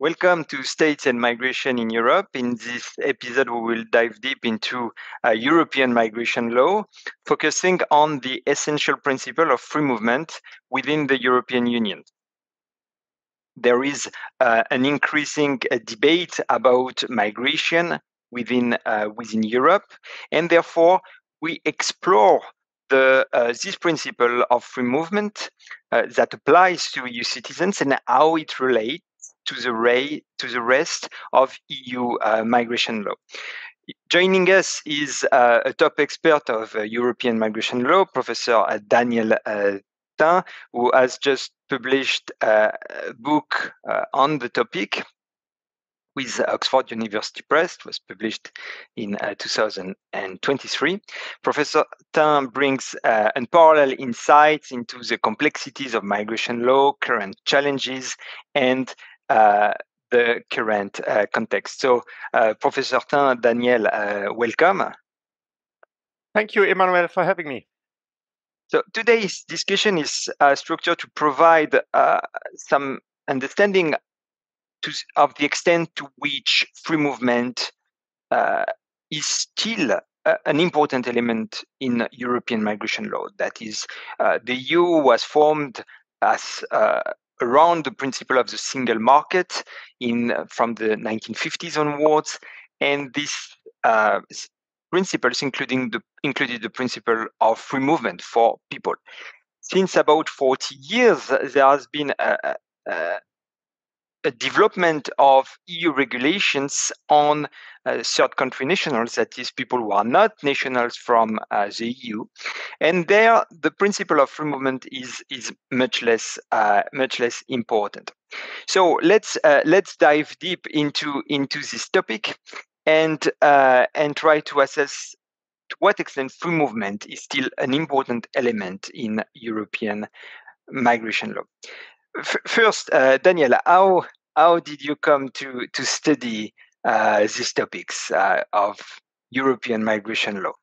Welcome to States and Migration in Europe. In this episode, we will dive deep into European migration law, focusing on the essential principle of free movement within the European Union. There is an increasing debate about migration within Europe, and therefore we explore this principle of free movement that applies to EU citizens and how it relates to the rest of EU migration law. Joining us is a top expert of European migration law, Professor Daniel Thym, who has just published a book on the topic with Oxford University Press. It was published in 2023. Professor Thym brings unparalleled insights into the complexities of migration law, current challenges, and the current context. So, Professor Thym, Daniel, welcome. Thank you, Emmanuel, for having me. So today's discussion is structured to provide some understanding of the extent to which free movement is still an important element in European migration law. That is, the EU was formed as around the principle of the single market from the 1950s onwards, and this principles included the principle of free movement for people. Since about 40 years, there has been a development of EU regulations on third country nationals, that is, people who are not nationals from the EU, and there the principle of free movement is much less important. So let's dive deep into this topic and try to assess to what extent free movement is still an important element in European migration law. First, Daniel, how did you come to study these topics of European migration law?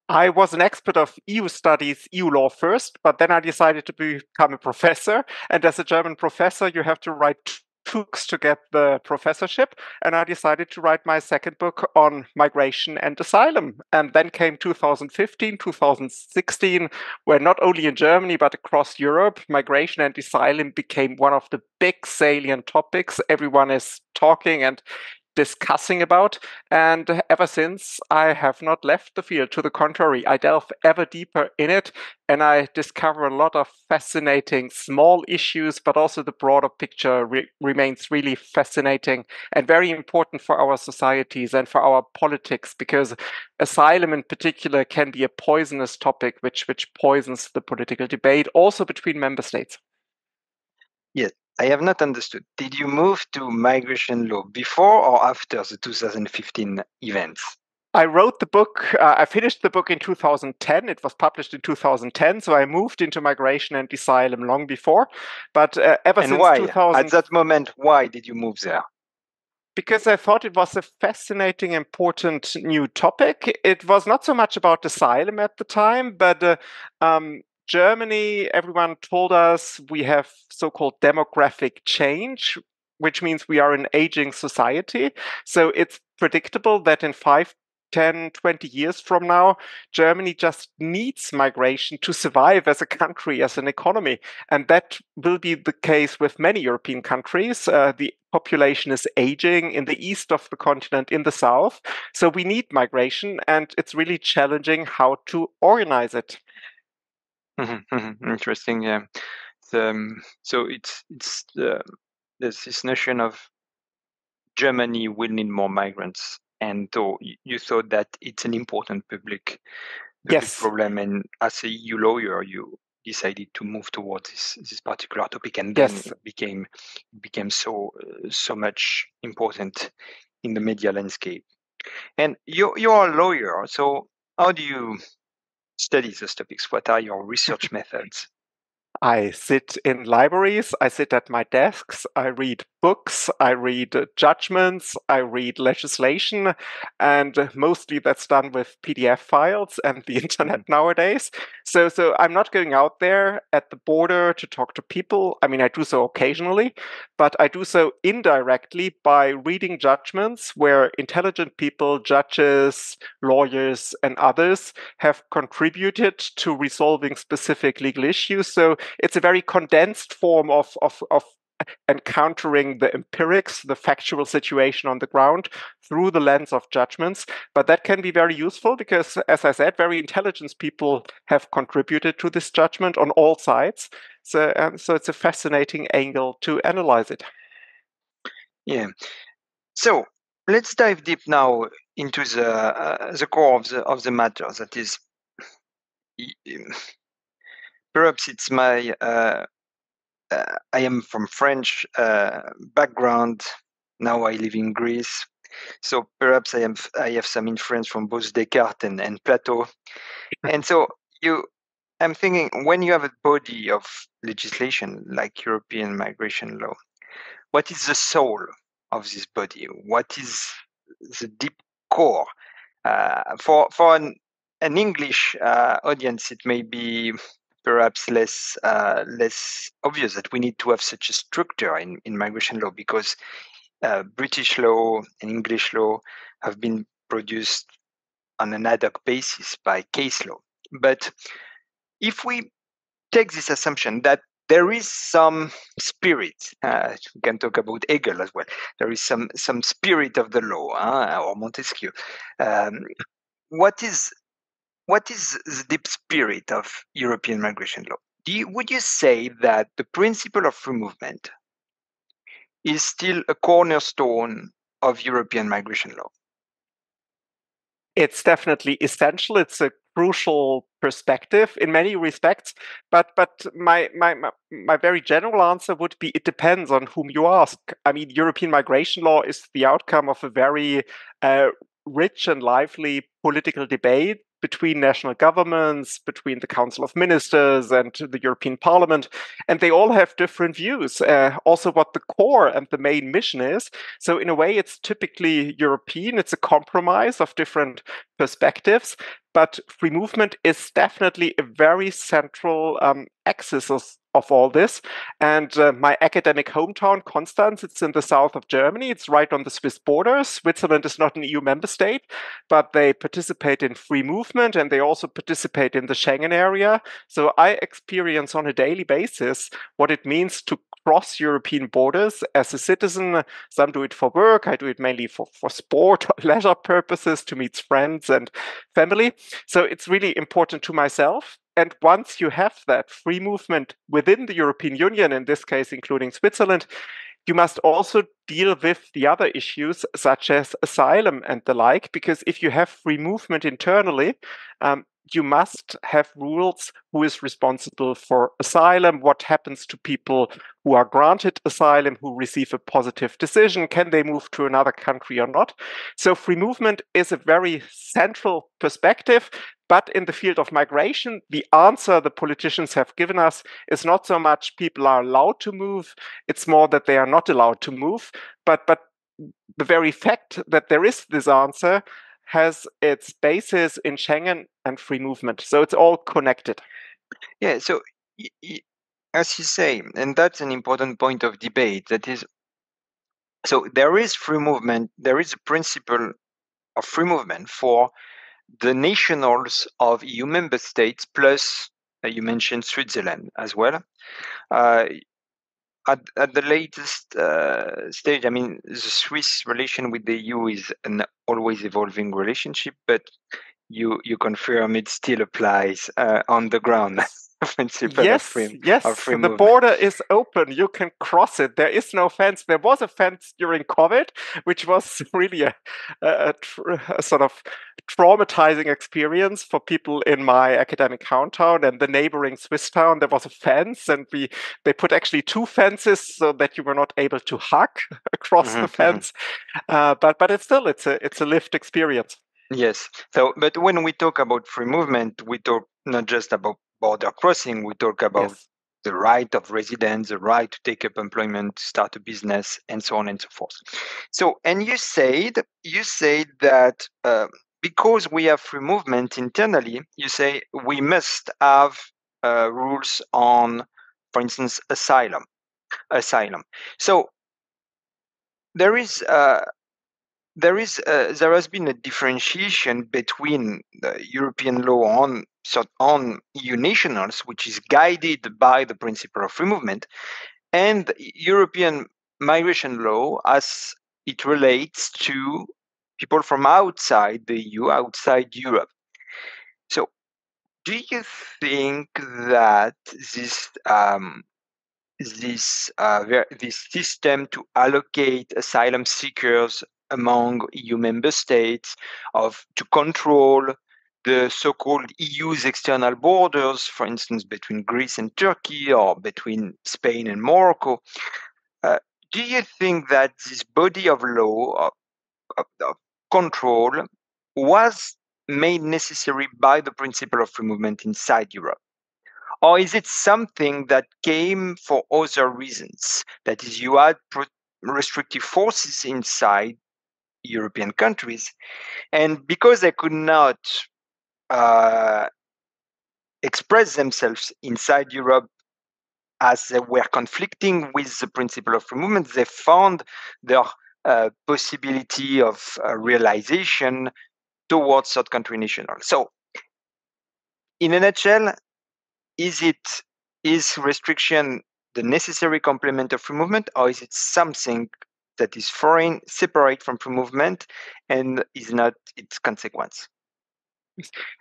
I was an expert of EU studies, EU law first, but then I decided to become a professor. And as a German professor, you have to write books to get the professorship. And I decided to write my second book on migration and asylum. And then came 2015, 2016, where not only in Germany, but across Europe, migration and asylum became one of the big salient topics everyone is talking and discussing about. And ever since, I have not left the field. To the contrary, I delve ever deeper in it, and I discover a lot of fascinating small issues, but also the broader picture remains really fascinating and very important for our societies and for our politics, because asylum in particular can be a poisonous topic which poisons the political debate, also between member states. Yes. I have not understood. Did you move to migration law before or after the 2015 events? I wrote the book, I finished the book in 2010. It was published in 2010. So I moved into migration and asylum long before. But ever since why? 2000... At that moment, why did you move there? Because I thought it was a fascinating, important new topic. It was not so much about asylum at the time, but Germany, everyone told us we have so-called demographic change, which means we are an aging society. So it's predictable that in 5, 10, 20 years from now, Germany just needs migration to survive as a country, as an economy. And that will be the case with many European countries. The population is aging in the east of the continent, in the south. So we need migration, and it's really challenging how to organize it. Interesting, yeah. So there's this notion of Germany will need more migrants, and so you thought that it's an important public Yes. problem, and as a EU lawyer, you decided to move towards this particular topic, and Yes. then it became so much important in the media landscape. And you're a lawyer, so how do you study those topics? What are your research methods? I sit in libraries, I sit at my desks, I read books, I read judgments, I read legislation, and mostly that's done with PDF files and the internet nowadays. So I'm not going out there at the border to talk to people. I mean, I do so occasionally, but I do so indirectly by reading judgments where intelligent people, judges, lawyers, and others have contributed to resolving specific legal issues. So it's a very condensed form of encountering the empirics, the factual situation on the ground through the lens of judgments. But that can be very useful because, as I said, very intelligent people have contributed to this judgment on all sides. So it's a fascinating angle to analyze it. Yeah. So let's dive deep now into the core of the matter. That is, perhaps it's my I am from French background. Now I live in Greece, so perhaps I have some influence from both Descartes and Plato. And so I'm thinking, when you have a body of legislation like European migration law, what is the soul of this body? What is the deep core? For an English audience, it may be perhaps less obvious that we need to have such a structure in migration law, because British law and English law have been produced on an ad hoc basis by case law. But if we take this assumption that there is some spirit, we can talk about Hegel as well, there is some spirit of the law, or Montesquieu. What is the deep spirit of European migration law? Would you say that the principle of free movement is still a cornerstone of European migration law? It's definitely essential. It's a crucial perspective in many respects, but my very general answer would be it depends on whom you ask. I mean, European migration law is the outcome of a very rich and lively political debate between national governments, between the Council of Ministers and the European Parliament, and they all have different views. Also, what the core and the main mission is. So, in a way, it's typically European. It's a compromise of different perspectives, but free movement is definitely a very central axis of all this. And my academic hometown, Constance, it's in the south of Germany. It's right on the Swiss border. Switzerland is not an EU member state, but they participate in free movement and they also participate in the Schengen area. So I experience on a daily basis what it means to cross European borders as a citizen. Some do it for work. I do it mainly for sport or leisure purposes, to meet friends and family. So it's really important to myself. And once you have that free movement within the European Union, in this case, including Switzerland, you must also deal with the other issues such as asylum and the like, because if you have free movement internally, you must have rules who is responsible for asylum, what happens to people who are granted asylum, who receive a positive decision, can they move to another country or not? So free movement is a very central perspective, but in the field of migration, the answer the politicians have given us is not so much people are allowed to move, it's more that they are not allowed to move, but the very fact that there is this answer has its basis in Schengen and free movement. So it's all connected. Yeah, so as you say, and that's an important point of debate, that is, so there is free movement, there is a principle of free movement for the nationals of EU member states, plus you mentioned Switzerland as well. At the latest stage, I mean, the Swiss relation with the EU is an always evolving relationship, but you confirm it still applies on the ground. Principle of free the movement. border is open. You can cross it. There is no fence. There was a fence during COVID, which was really a sort of traumatizing experience for people in my academic hometown and the neighboring Swiss town. There was a fence, and they put actually two fences so that you were not able to hug across the fence. But it's still it's a lived experience. Yes. So, but when we talk about free movement, we talk not just about border crossing. We talk about the right of residence, the right to take up employment, start a business, and so on and so forth. So, and you said that because we have free movement internally, you say we must have rules on, for instance, asylum. So there has been a differentiation between the European law on EU nationals, which is guided by the principle of free movement, and European migration law as it relates to people from outside the EU, outside Europe. So, do you think that this system to allocate asylum seekers among EU member states, to control the so-called EU's external borders, for instance, between Greece and Turkey or between Spain and Morocco, do you think that this body of law of control was made necessary by the principle of free movement inside Europe? Or is it something that came for other reasons? That is, you had restrictive forces inside European countries, and because they could not express themselves inside Europe as they were conflicting with the principle of free movement, they found their possibility of realization towards third country nationals. So, in a nutshell, is restriction the necessary complement of free movement, or is it something that is foreign, separate from free movement, and is not its consequence?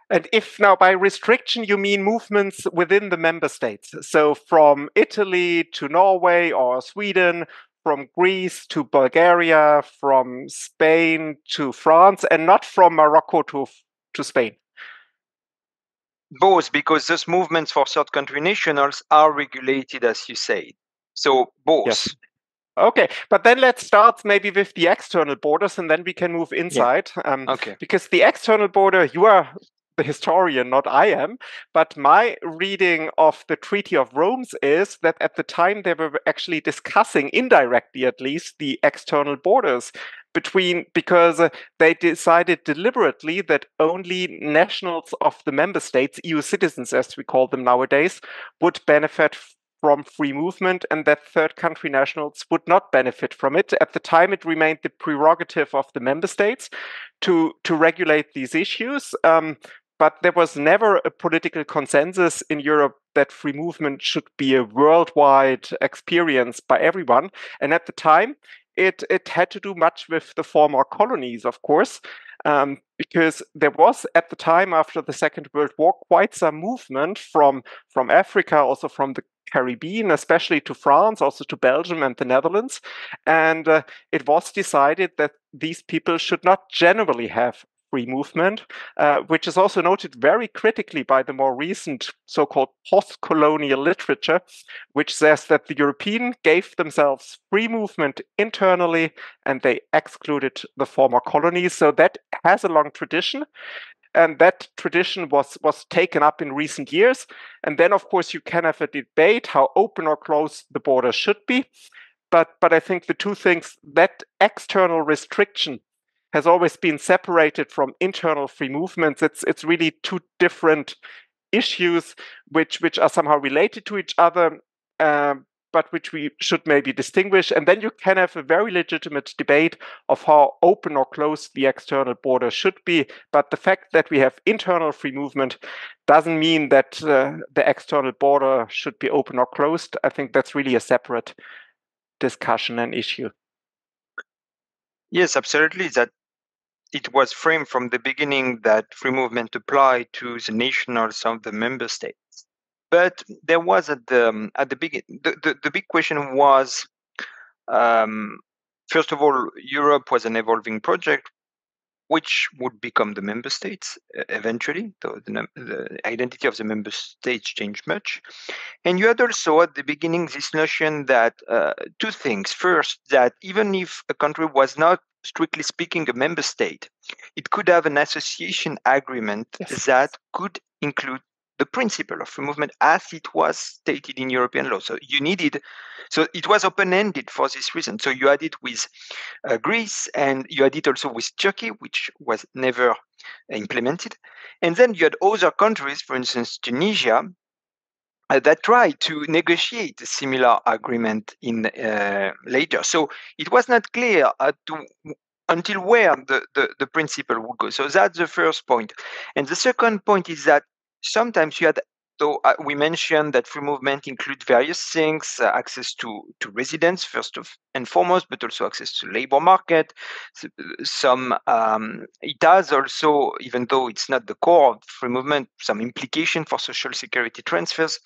And if now by restriction you mean movements within the member states, so from Italy to Norway or Sweden, from Greece to Bulgaria, from Spain to France, and not from Morocco to Spain? Both, because those movements for third country nationals are regulated, as you say. So both. Yes. Okay, but then let's start maybe with the external borders, and then we can move inside. Yeah. Okay. Because the external border, you are the historian, not I am, but my reading of the Treaty of Rome is that at the time they were actually discussing, indirectly at least, the external borders because they decided deliberately that only nationals of the member states, EU citizens as we call them nowadays, would benefit from free movement, and that third country nationals would not benefit from it. At the time, it remained the prerogative of the member states to regulate these issues. But there was never a political consensus in Europe that free movement should be a worldwide experience by everyone. And at the time, it had to do much with the former colonies, of course, because there was at the time after the Second World War quite some movement from Africa, also from the Caribbean, especially to France, also to Belgium and the Netherlands. And it was decided that these people should not generally have free movement, which is also noted very critically by the more recent so-called post-colonial literature, which says that the European gave themselves free movement internally and they excluded the former colonies. So that has a long tradition. And that tradition was taken up in recent years. And then, of course, you can have a debate how open or closed the border should be. But I think the two things, that external restriction has always been separated from internal free movements. It's really two different issues which are somehow related to each other, but which we should maybe distinguish. And then you can have a very legitimate debate of how open or closed the external border should be. But the fact that we have internal free movement doesn't mean that the external border should be open or closed. I think that's really a separate discussion and issue. Yes, absolutely. That it was framed from the beginning that free movement applied to the nationals of the member states. But there was at the beginning, the big question was, first of all, Europe was an evolving project, which would become the member states eventually. The identity of the member states changed much. And you had also at the beginning this notion that two things. First, that even if a country was not strictly speaking a member state, it could have an association agreement that could include the principle of free movement as it was stated in European law. So it was open-ended for this reason. So you had it with Greece, and you had it also with Turkey, which was never implemented. And then you had other countries, for instance, Tunisia, that tried to negotiate a similar agreement in later. So it was not clear until where the principle would go. So that's the first point. And the second point is that sometimes you had, so we mentioned that free movement includes various things, access to residence first and foremost, but also access to labor market. It has also, even though it's not the core of free movement, some implication for social security transfers.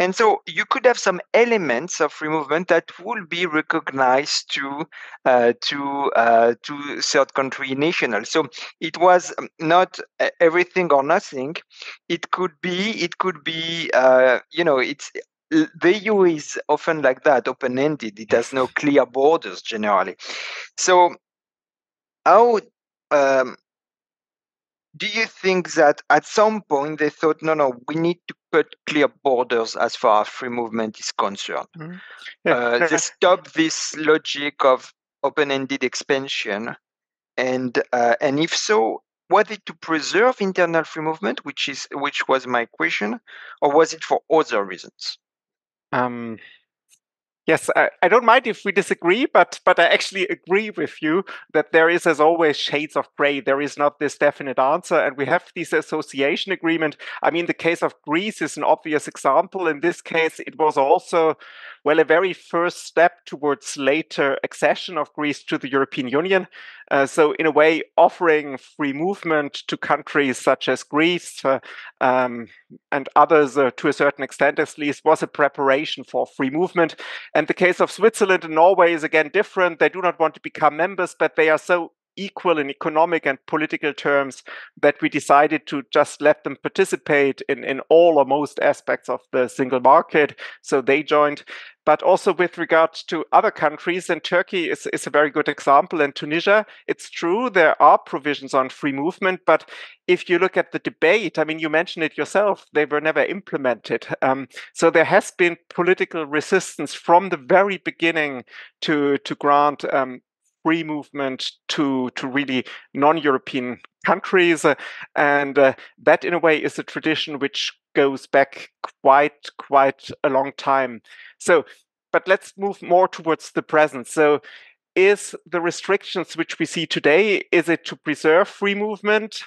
And so you could have some elements of free movement that will be recognized to third country nationals. So it was not everything or nothing. It could be, it's the EU is often like that, open-ended. It has no clear borders generally. So how do you think that at some point they thought, no, we need to put clear borders as far as free movement is concerned? They stop this logic of open-ended expansion, and if so, was it to preserve internal free movement, which was my question, or was it for other reasons? Yes, I don't mind if we disagree, but I actually agree with you that there is, as always, shades of gray. There is not this definite answer, and we have this association agreement. I mean, the case of Greece is an obvious example. In this case, it was also, well, a very first step towards later accession of Greece to the European Union. So in a way, offering free movement to countries such as Greece and others, to a certain extent at least, was a preparation for free movement. And the case of Switzerland and Norway is again different. They do not want to become members, but they are so equal in economic and political terms that we decided to just let them participate in all or most aspects of the single market. So they joined. But also with regard to other countries, and Turkey is a very good example, and Tunisia, it's true, there are provisions on free movement, but if you look at the debate, I mean, you mentioned it yourself, they were never implemented. So there has been political resistance from the very beginning to grant free movement to really non-European countries, and that in a way is a tradition which goes back quite a long time. So, but let's move more towards the present. So, is the restrictions which we see today, is it to preserve free movement,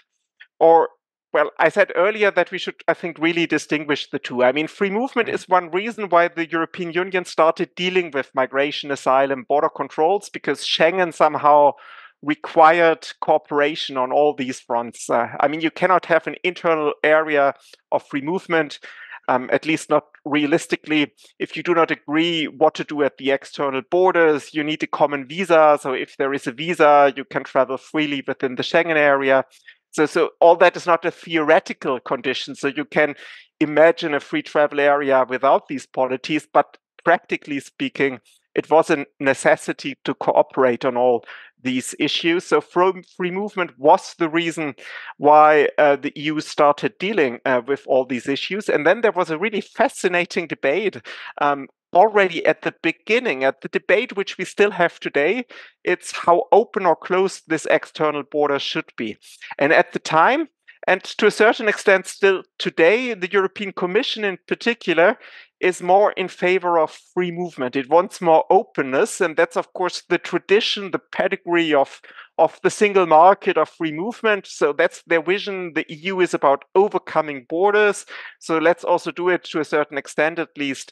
or, well, I said earlier that we should, I think, really distinguish the two. I mean, free movement is one reason why the European Union started dealing with migration, asylum, border controls, because Schengen somehow required cooperation on all these fronts. I mean, you cannot have an internal area of free movement, at least not realistically, if you do not agree what to do at the external borders. You need a common visa. So if there is a visa, you can travel freely within the Schengen area. So all that is not a theoretical condition. So you can imagine a free travel area without these policies, but practically speaking, it was a necessity to cooperate on all these issues. So free movement was the reason why the EU started dealing with all these issues. And then there was a really fascinating debate already at the beginning, at the debate which we still have today. It's how open or closed this external border should be. And at the time, and to a certain extent still today, the European Commission in particular is more in favor of free movement. It wants more openness, and that's of course the tradition, the pedigree of the single market of free movement. So that's their vision. The EU is about overcoming borders. So let's also do it to a certain extent, at least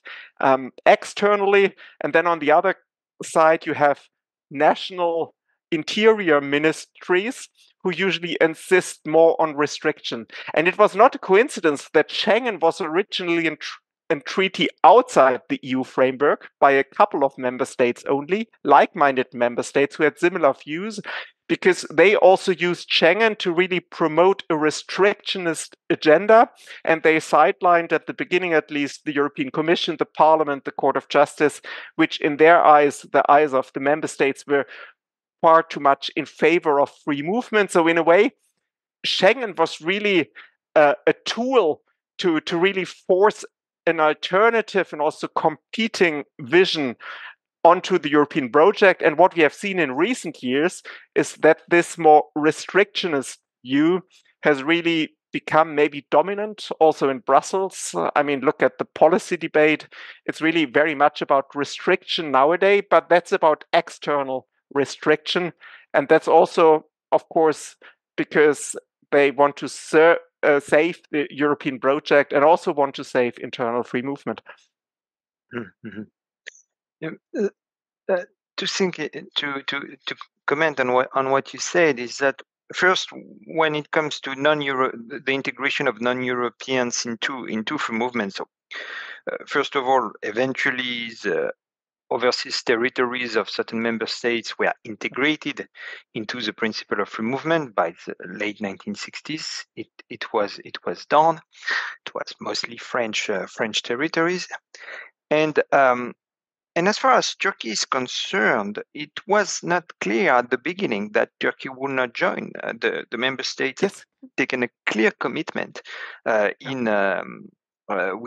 externally. And then on the other side, you have national interior ministries who usually insist more on restriction. And it was not a coincidence that Schengen was originally in treaty outside the EU framework by a couple of member states only, like-minded member states who had similar views, because they also used Schengen to really promote a restrictionist agenda. And they sidelined, at the beginning at least, the European Commission, the Parliament, the Court of Justice, which in their eyes, the eyes of the member states, were far too much in favor of free movement. So in a way, Schengen was really a tool to really force an alternative and also competing vision onto the European project. And what we have seen in recent years is that this more restrictionist view has really become maybe dominant also in Brussels. I mean, look at the policy debate. It's really very much about restriction nowadays, but that's about external restriction. And that's also, of course, because they want to save the European project and also want to save internal free movement. Mm-hmm. To comment on what you said is that first, when it comes to the integration of non-Europeans into free movement. So, first of all, eventually the overseas territories of certain member states were integrated into the principle of free movement by the late 1960s. It was done. It was mostly French territories, and as far as Turkey is concerned, it was not clear at the beginning that Turkey would not join. The member states Yes. had taken a clear commitment with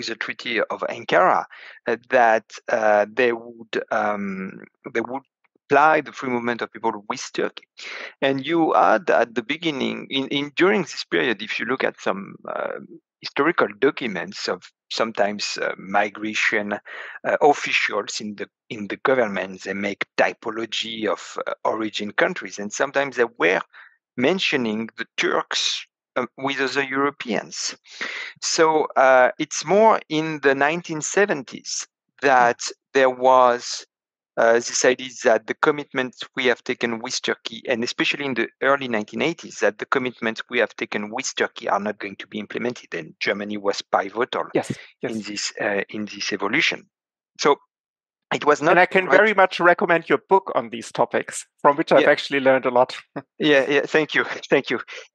the Treaty of Ankara that they would apply the free movement of people with Turkey. And you had at the beginning, during this period, if you look at some historical documents of sometimes migration officials in the government, they make typology of origin countries, and sometimes they were mentioning the Turks with other Europeans. So it's more in the 1970s that there was this idea that the commitments we have taken with Turkey, and especially in the early 1980s, that the commitments we have taken with Turkey are not going to be implemented, and Germany was pivotal in this evolution. So it was not. And I can very much recommend your book on these topics, from which I've actually learned a lot. Yeah. Thank you.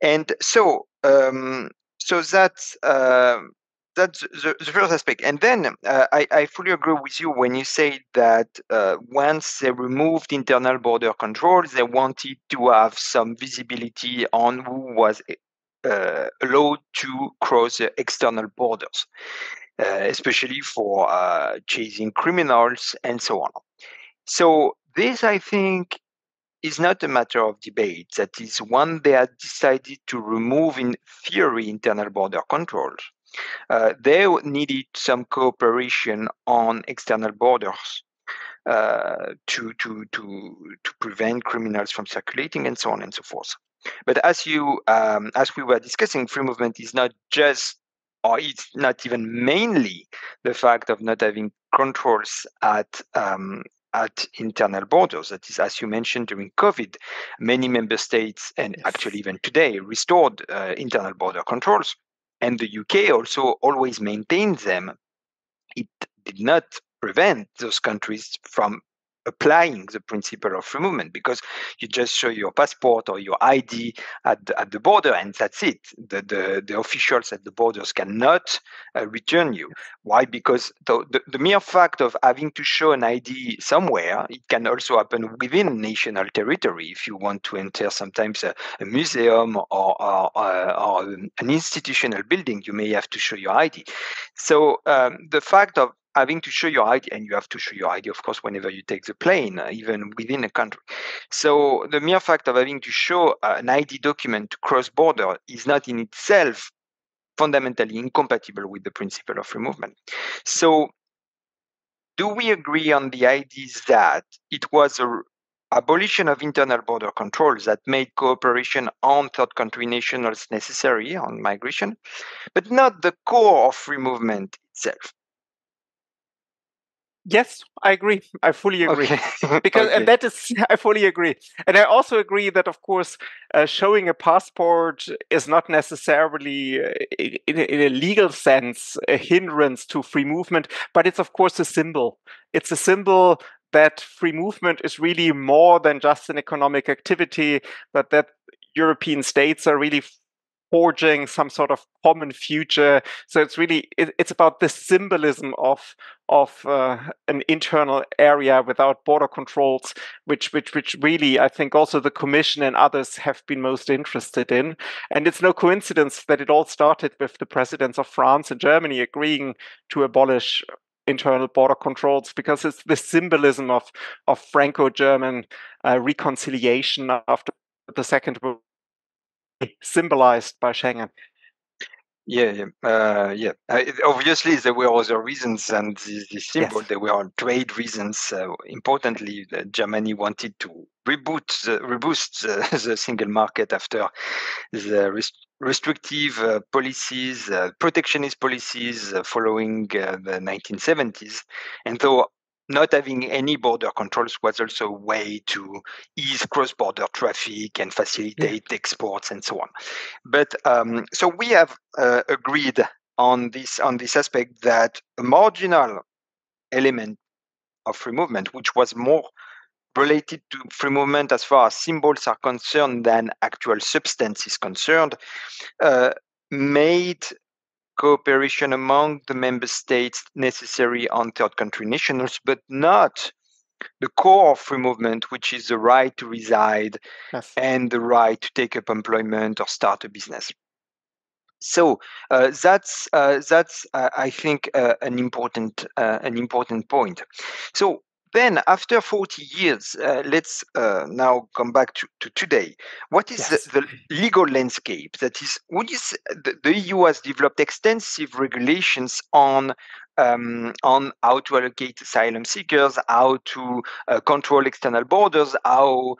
And so, that's the first aspect. And then I fully agree with you when you say that once they removed internal border controls, they wanted to have some visibility on who was allowed to cross the external borders, especially for chasing criminals and so on. So this, I think, is not a matter of debate. That is, one they had decided to remove in theory internal border controls. They needed some cooperation on external borders to prevent criminals from circulating and so on and so forth. But as we were discussing, free movement is not just, or it's not even mainly, the fact of not having controls at internal borders. That is, as you mentioned, during COVID, many member states, and actually even today, restored internal border controls. And the UK also always maintained them. It did not prevent those countries from applying the principle of free movement, because you just show your passport or your ID at the border, and that's it. The officials at the borders cannot return you. Why? Because the mere fact of having to show an ID somewhere, it can also happen within national territory. If you want to enter sometimes a museum or an institutional building, you may have to show your ID. So the fact of having to show your ID, and you have to show your ID, of course, whenever you take the plane, even within a country. So the mere fact of having to show an ID document to cross border is not in itself fundamentally incompatible with the principle of free movement. So do we agree on the ideas that it was a abolition of internal border controls that made cooperation on third country nationals necessary on migration, but not the core of free movement itself? Yes, I agree. I fully agree. Okay. Because and that is, I fully agree. And I also agree that, of course, showing a passport is not necessarily, in a legal sense, a hindrance to free movement, but it's, of course, a symbol. It's a symbol that free movement is really more than just an economic activity, but that European states are really forging some sort of common future. So it's really it's about the symbolism of an internal area without border controls, which really I think also the Commission and others have been most interested in. And it's no coincidence that it all started with the presidents of France and Germany agreeing to abolish internal border controls, because it's the symbolism of Franco-German reconciliation after the Second World War, symbolized by Schengen. Yeah. Obviously, there were other reasons, and the symbol, there were trade reasons. Importantly, Germany wanted to reboost the single market after the restrictive policies, protectionist policies following the 1970s. And though not having any border controls was also a way to ease cross-border traffic and facilitate exports and so on. But so we have agreed on this aspect, that a marginal element of free movement, which was more related to free movement as far as symbols are concerned than actual substance is concerned, made cooperation among the member states necessary on third country nationals, but not the core of free movement, which is the right to reside and the right to take up employment or start a business. So that's I think an important point. So then, after 40 years, let's now come back to today. What is the legal landscape? That is, the EU has developed extensive regulations on how to allocate asylum seekers, how to control external borders, how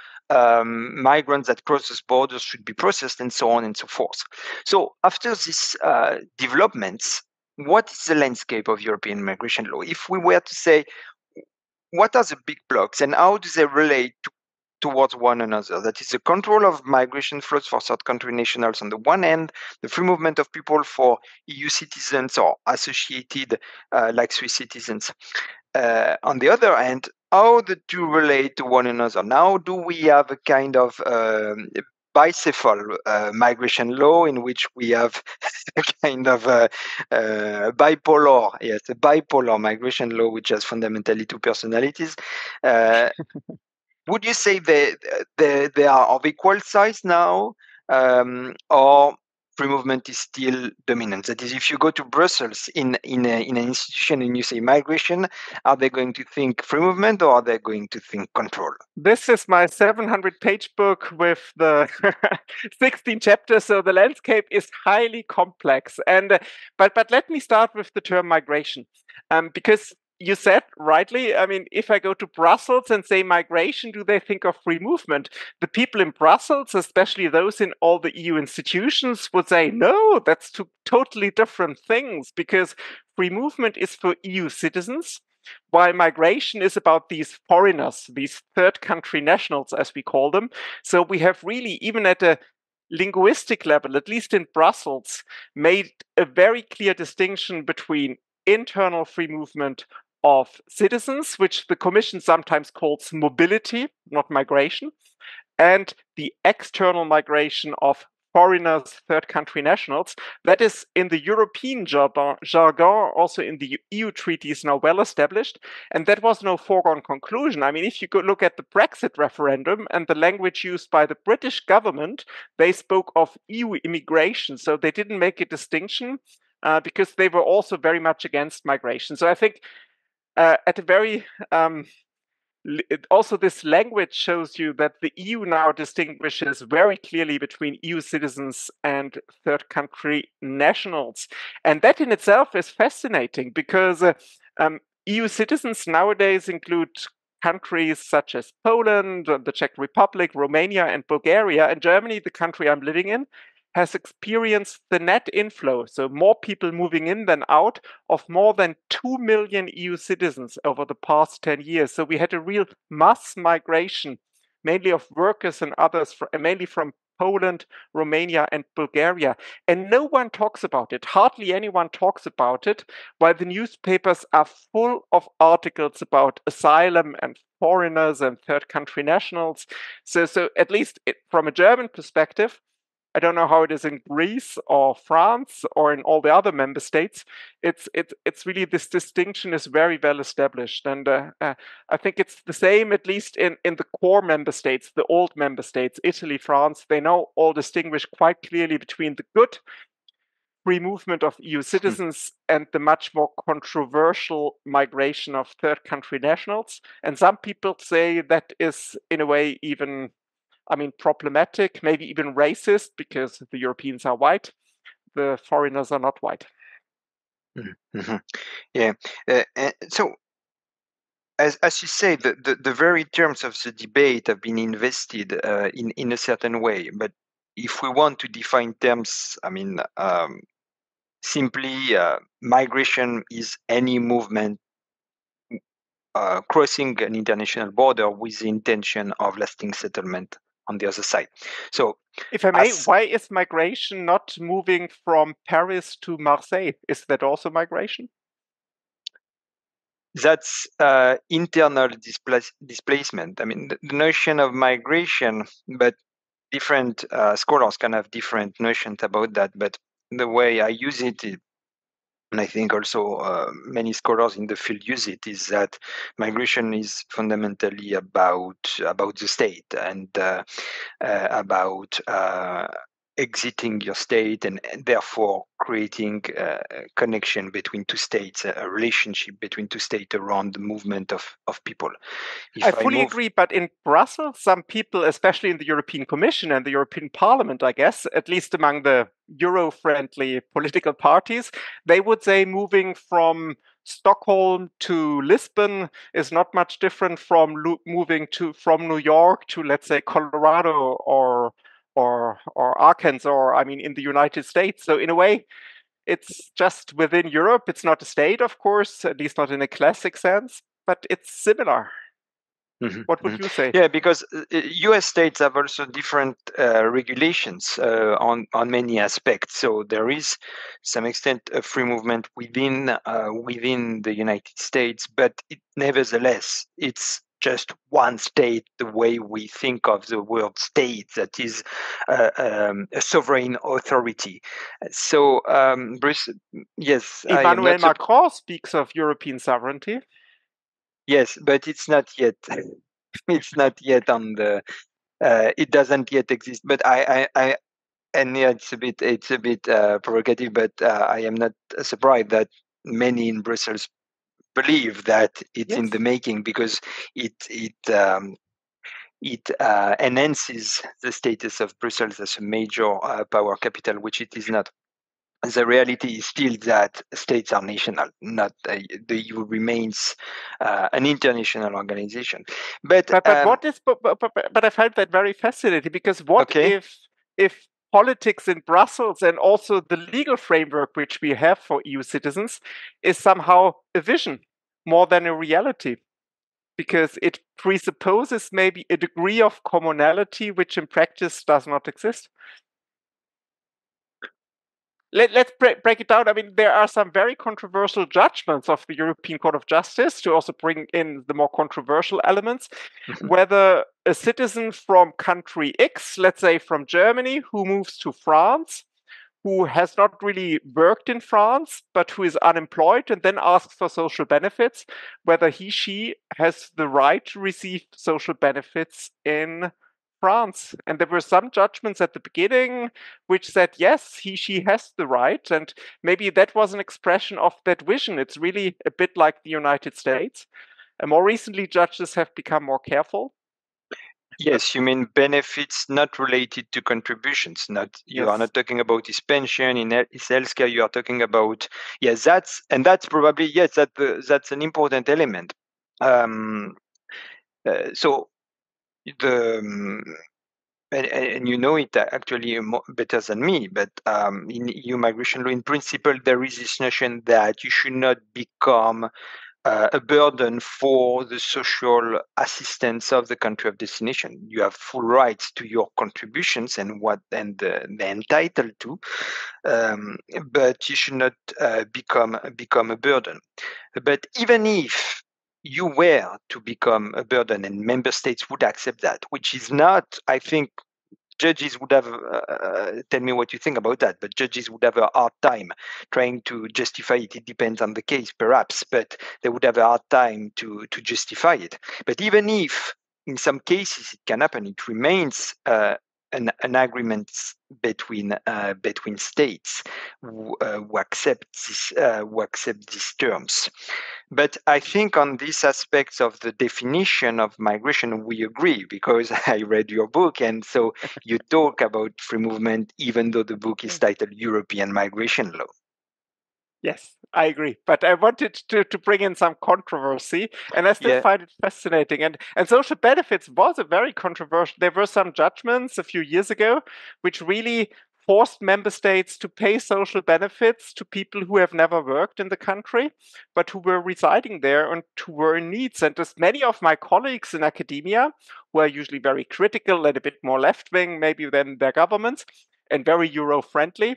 migrants that cross those borders should be processed, and so on and so forth. So after these developments, what is the landscape of European migration law? If we were to say, what are the big blocks and how do they relate towards one another? That is the control of migration flows for third country nationals on the one hand, the free movement of people for EU citizens or associated like Swiss citizens. On the other hand, how the two relate to one another? Now, do we have a kind of bicephal migration law in which we have a kind of bipolar, a bipolar migration law which has fundamentally two personalities? Would you say they are of equal size now, or free movement is still dominant? That is, if you go to Brussels in an institution and you say migration, are they going to think free movement or are they going to think control? This is my 700-page book with the 16 chapters, so the landscape is highly complex. And but let me start with the term migration, because you said rightly, I mean, if I go to Brussels and say migration, do they think of free movement? The people in Brussels, especially those in all the EU institutions, would say, no, that's two totally different things, because free movement is for EU citizens, while migration is about these foreigners, these third country nationals, as we call them. So we have really, even at a linguistic level, at least in Brussels, made a very clear distinction between internal free movement of citizens, which the Commission sometimes calls mobility, not migration, and the external migration of foreigners, third country nationals. That is in the European jargon, also in the EU treaties now well established. And that was no foregone conclusion. I mean, if you could look at the Brexit referendum and the language used by the British government, they spoke of EU immigration. So they didn't make a distinction because they were also very much against migration. So I think at a very also this language shows you that the EU now distinguishes very clearly between EU citizens and third country nationals. And that in itself is fascinating, because EU citizens nowadays include countries such as Poland, the Czech Republic, Romania, and Bulgaria. And Germany, the country I'm living in, has experienced the net inflow, so more people moving in than out, of more than 2 million EU citizens over the past 10 years. So we had a real mass migration, mainly of workers and others, mainly from Poland, Romania, and Bulgaria. And no one talks about it. Hardly anyone talks about it, while the newspapers are full of articles about asylum and foreigners and third country nationals. So at least from a German perspective, I don't know how it is in Greece or France or in all the other member states. It's really, this distinction is very well established, and I think it's the same at least in the core member states, the old member states, Italy, France. They now all distinguish quite clearly between the good free movement of EU citizens and the much more controversial migration of third country nationals. And some people say that is in a way even, I mean, problematic, maybe even racist, because the Europeans are white, the foreigners are not white. Mm-hmm. Yeah. So, as you say, the very terms of the debate have been invested in a certain way. But if we want to define terms, I mean, simply migration is any movement crossing an international border with the intention of lasting settlement on the other side. So, if I may, why is migration not moving from Paris to Marseille? Is that also migration? That's internal displacement. I mean, the notion of migration, but different scholars can have different notions about that. But the way I use it, and I think also many scholars in the field use it, is that migration is fundamentally about the state and about exiting your state and therefore creating a connection between two states, a relationship between two states around the movement of people. I fully agree, but in Brussels, some people, especially in the European Commission and the European Parliament, I guess, at least among the Euro-friendly political parties, they would say moving from Stockholm to Lisbon is not much different from moving from New York to, let's say, Colorado or Arkansas, or I mean, in the United States. So in a way, it's just within Europe. It's not a state, of course, at least not in a classic sense, but it's similar. Mm-hmm. What would you say? Yeah, because U.S. states have also different regulations on many aspects. So there is some extent of free movement within the United States, but nevertheless, it's just one state, the way we think of the word state, that is a sovereign authority. So, Bruce, yes, Emmanuel Macron speaks of European sovereignty. Yes, but it's not yet. It's not yet on the. It doesn't yet exist. But and yeah, it's a bit provocative. But I am not surprised that many in Brussels believe that it's in the making, because it enhances the status of Brussels as a major power capital, which it is not. The reality is still that states are national, not the EU remains an international organization. But what is? But I find that very fascinating, because what if politics in Brussels and also the legal framework which we have for EU citizens is somehow a vision more than a reality? Because it presupposes maybe a degree of commonality which in practice does not exist. Let's break it down. I mean, there are some very controversial judgments of the European Court of Justice, to also bring in the more controversial elements, whether a citizen from country X, let's say from Germany, who moves to France, who has not really worked in France, but who is unemployed and then asks for social benefits, whether she has the right to receive social benefits in France. And there were some judgments at the beginning which said, yes, she has the right. And maybe that was an expression of that vision. It's really a bit like the United States. And more recently, judges have become more careful. Yes, you mean benefits not related to contributions. You are not talking about his pension, his healthcare. You are talking about that's probably that's an important element. So the and you know it actually better than me, but in EU migration law, in principle, there is this notion that you should not become a burden for the social assistance of the country of destination. You have full rights to your contributions and they're entitled to, but you should not become a burden. But even if you were to become a burden, and member states would accept that, which is not, I think, judges would have, tell me what you think about that, but judges would have a hard time trying to justify it. It depends on the case, perhaps, but they would have a hard time to justify it. But even if in some cases it can happen, it remains an agreement between states who accept these terms. But I think on these aspects of the definition of migration, we agree, because I read your book, and so you talk about free movement, even though the book is titled European Migration Law. Yes, I agree. But I wanted to bring in some controversy, and I still find it fascinating. And social benefits was a very controversial. There were some judgments a few years ago which really forced member states to pay social benefits to people who have never worked in the country, but who were residing there and who were in needs. And as many of my colleagues in academia, who are usually very critical and a bit more left-wing maybe than their governments, and very Euro-friendly,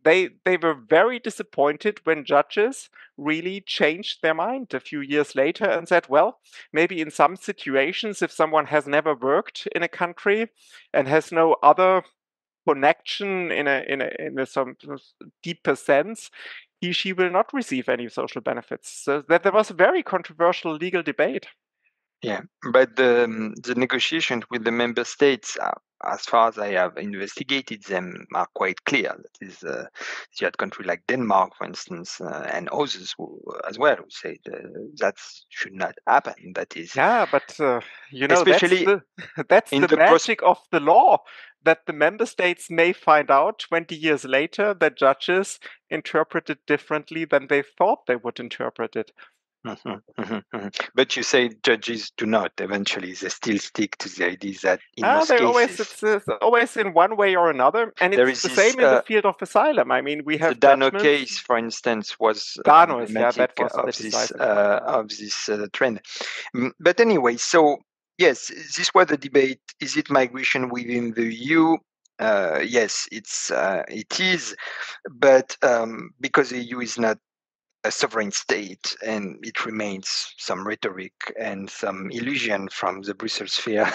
they were very disappointed when judges really changed their mind a few years later and said, well, maybe in some situations, if someone has never worked in a country and has no other connection in a some deeper sense, she will not receive any social benefits. So that there was a very controversial legal debate. Yeah, but the negotiations with the member states, as far as I have investigated them, are quite clear. That is, you had countries like Denmark, for instance, and others who, as well, who say that should not happen. That is, but you know, especially that's the magic of the law, that the member states may find out 20 years later that judges interpret it differently than they thought they would interpret it. But you say judges do not. Eventually, they still stick to the idea that in most cases, it's always in one way or another, and it's the same in the field of asylum. I mean, we have the Dano case, for instance, was emblematic of this trend. But anyway, so yes, this was the debate: is it migration within the EU? Yes, it is, but because the EU is not a sovereign state, and it remains some rhetoric and some illusion from the Brussels sphere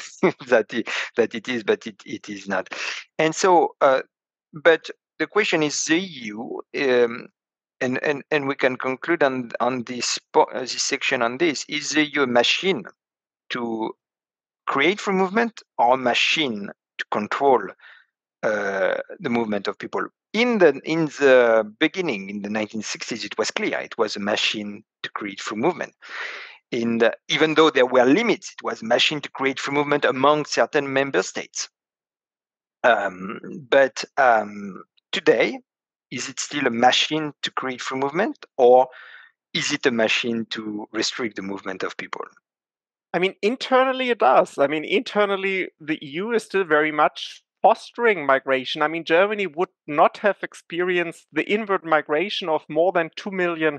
that it is, but it is not. And so, but the question is the EU, and we can conclude on this section on this: is the EU a machine to create free movement or a machine to control the movement of people? In the beginning, in the 1960s, it was clear it was a machine to create free movement. Even though there were limits, it was a machine to create free movement among certain member states. But today, is it still a machine to create free movement, or is it a machine to restrict the movement of people? I mean, internally it does. I mean, internally, the EU is still very much fostering migration. I mean, Germany would not have experienced the inward migration of more than 2 million,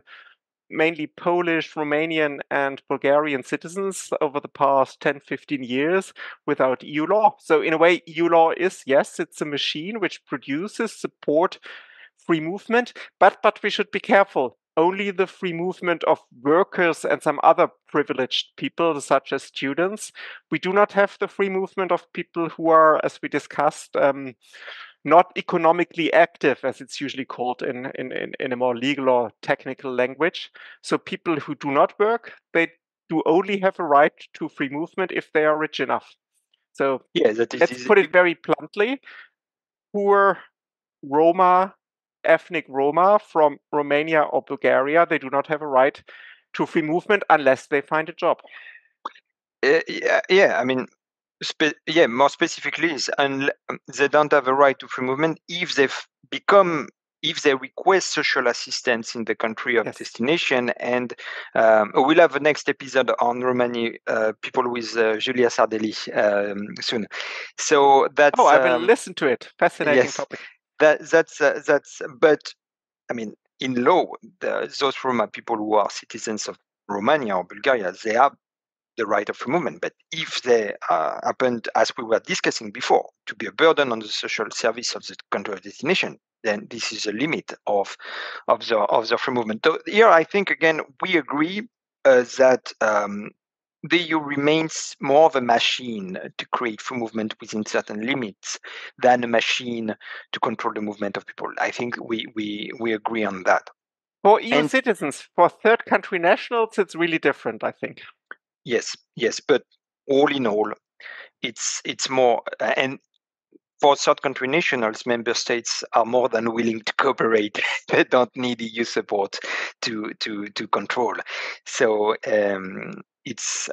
mainly Polish, Romanian, and Bulgarian citizens over the past 10, 15 years without EU law. So in a way, EU law is, yes, it's a machine which produces support free movement, but we should be careful. Only the free movement of workers and some other privileged people, such as students. We do not have the free movement of people who are, as we discussed, not economically active, as it's usually called in a more legal or technical language. So people who do not work, they do only have a right to free movement if they are rich enough. So let's put it very bluntly: poor Roma, ethnic Roma from Romania or Bulgaria, they do not have a right to free movement unless they find a job. Yeah, I mean, more specifically, they don't have a right to free movement if they request social assistance in the country of destination. And we'll have a next episode on Romani people with Julia Sardelli soon. So that's. I will listen to it. Fascinating topic. But I mean, in law, those Roma people who are citizens of Romania or Bulgaria, they have the right of free movement. But if they happened, as we were discussing before, to be a burden on the social service of the country of destination, then this is a limit of the free movement. So here, I think again we agree that the EU remains more of a machine to create free movement within certain limits than a machine to control the movement of people. I think we agree on that. For EU citizens, for third country nationals, it's really different, I think. Yes, but all in all, it's more, and for third country nationals, member states are more than willing to cooperate. They don't need EU support to control. So it's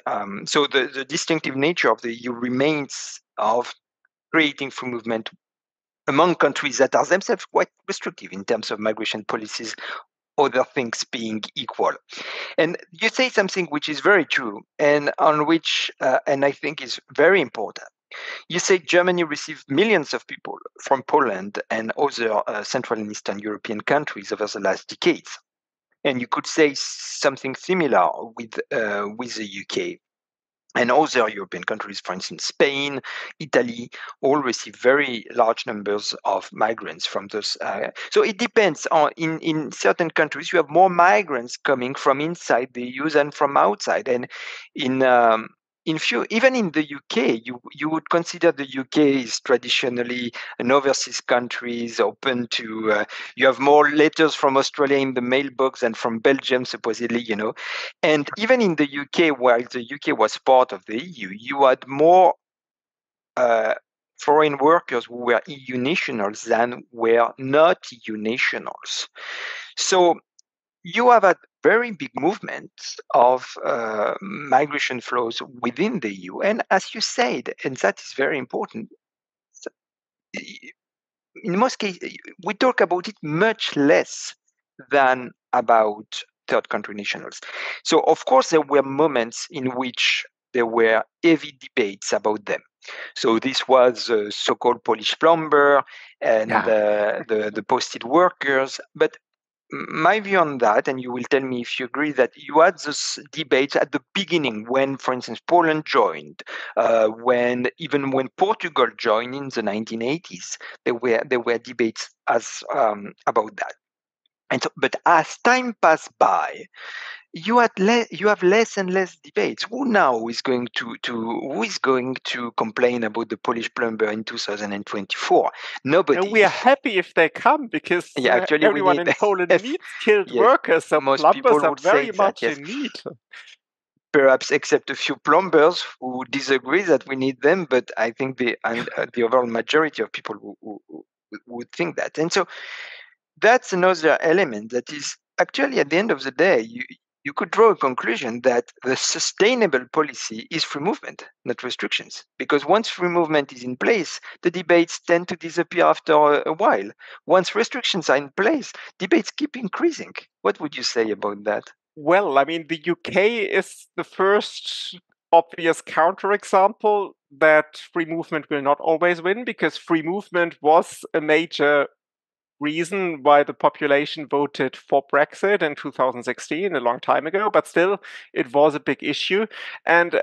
so the distinctive nature of the EU remains of creating free movement among countries that are themselves quite restrictive in terms of migration policies, other things being equal. And you say something which is very true, and on which, and I think is very important. You say Germany received millions of people from Poland and other Central and Eastern European countries over the last decades. And you could say something similar with the UK. And other European countries, for instance, Spain, Italy, all receive very large numbers of migrants from those. So it depends on in certain countries, you have more migrants coming from inside the EU than from outside. And in few, even in the UK, you would consider the UK is traditionally an overseas country, is open to. You have more letters from Australia in the mailbox than from Belgium, supposedly, And even in the UK, while the UK was part of the EU, you had more foreign workers who were EU nationals than were not EU nationals. So you have a very big movement of migration flows within the EU. And as you said, and that is very important, in most cases, we talk about it much less than about third country nationals. So, of course, there were moments in which there were heavy debates about them. So this was so-called Polish plumber and the posted workers. But my view on that, and you will tell me if you agree, that you had this debate at the beginning when, for instance, Poland joined, when Portugal joined in the 1980s, there were debates about that. And so, but as time passed by, you have less and less debates. Who now is going to complain about the Polish plumber in 2024? Nobody. And we are happy if they come because actually, everyone in Poland needs skilled workers. So most plumbers people are would very say much that, yes. in need. Perhaps except a few plumbers who disagree that we need them, but I think the overall majority of people who would think that. And so that's another element that is actually, at the end of the day, you could draw a conclusion that the sustainable policy is free movement, not restrictions. Because once free movement is in place, the debates tend to disappear after a while. Once restrictions are in place, debates keep increasing. What would you say about that? Well, I mean, the UK is the first obvious counterexample that free movement will not always win, because free movement was a major reason why the population voted for Brexit in 2016, a long time ago, but still it was a big issue. And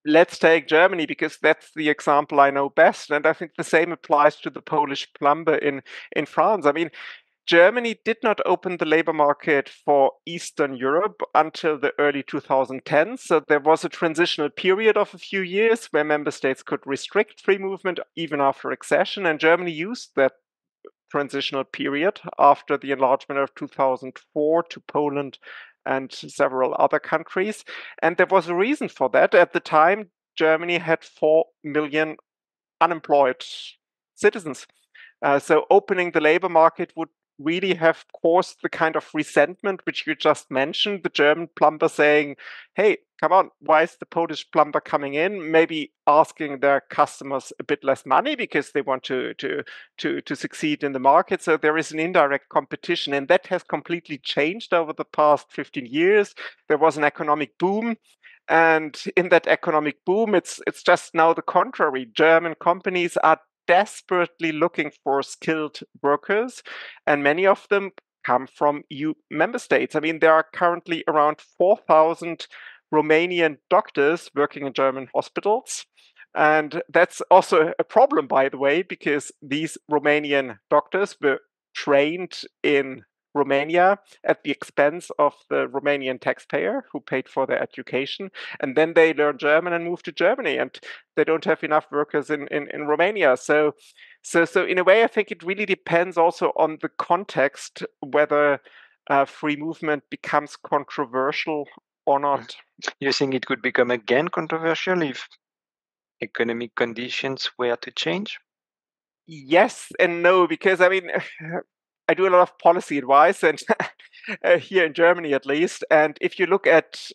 let's take Germany, because that's the example I know best. And I think the same applies to the Polish plumber in France. I mean, Germany did not open the labor market for Eastern Europe until the early 2010s. So there was a transitional period of a few years where member states could restrict free movement even after accession. And Germany used that transitional period after the enlargement of 2004 to Poland and several other countries. And there was a reason for that. At the time, Germany had 4 million unemployed citizens. So opening the labor market would really have caused the kind of resentment which you just mentioned, the German plumber saying, hey, come on, why is the Polish plumber coming in? Maybe asking their customers a bit less money because they want to succeed in the market. So there is an indirect competition, and that has completely changed over the past 15 years. There was an economic boom. And in that economic boom, it's just now the contrary. German companies are desperately looking for skilled workers, and many of them come from EU member states. I mean, there are currently around 4,000 Romanian doctors working in German hospitals. And that's also a problem, by the way, because these Romanian doctors were trained in Romania at the expense of the Romanian taxpayer who paid for their education. And then they learn German and move to Germany, and they don't have enough workers in Romania. So in a way, I think it really depends also on the context whether free movement becomes controversial or not. You think it could become again controversial if economic conditions were to change? Yes and no, because I mean, I do a lot of policy advice, and here in Germany at least. And if you look at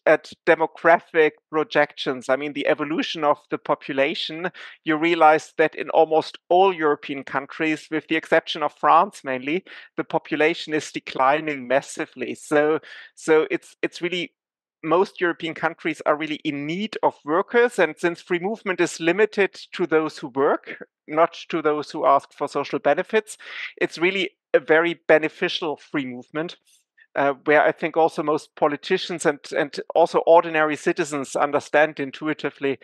demographic projections, I mean, the evolution of the population, you realize that in almost all European countries, with the exception of France mainly, the population is declining massively. So it's really, most European countries are really in need of workers, and since free movement is limited to those who work, not to those who ask for social benefits, it's really a very beneficial free movement, where I think also most politicians and also ordinary citizens understand intuitively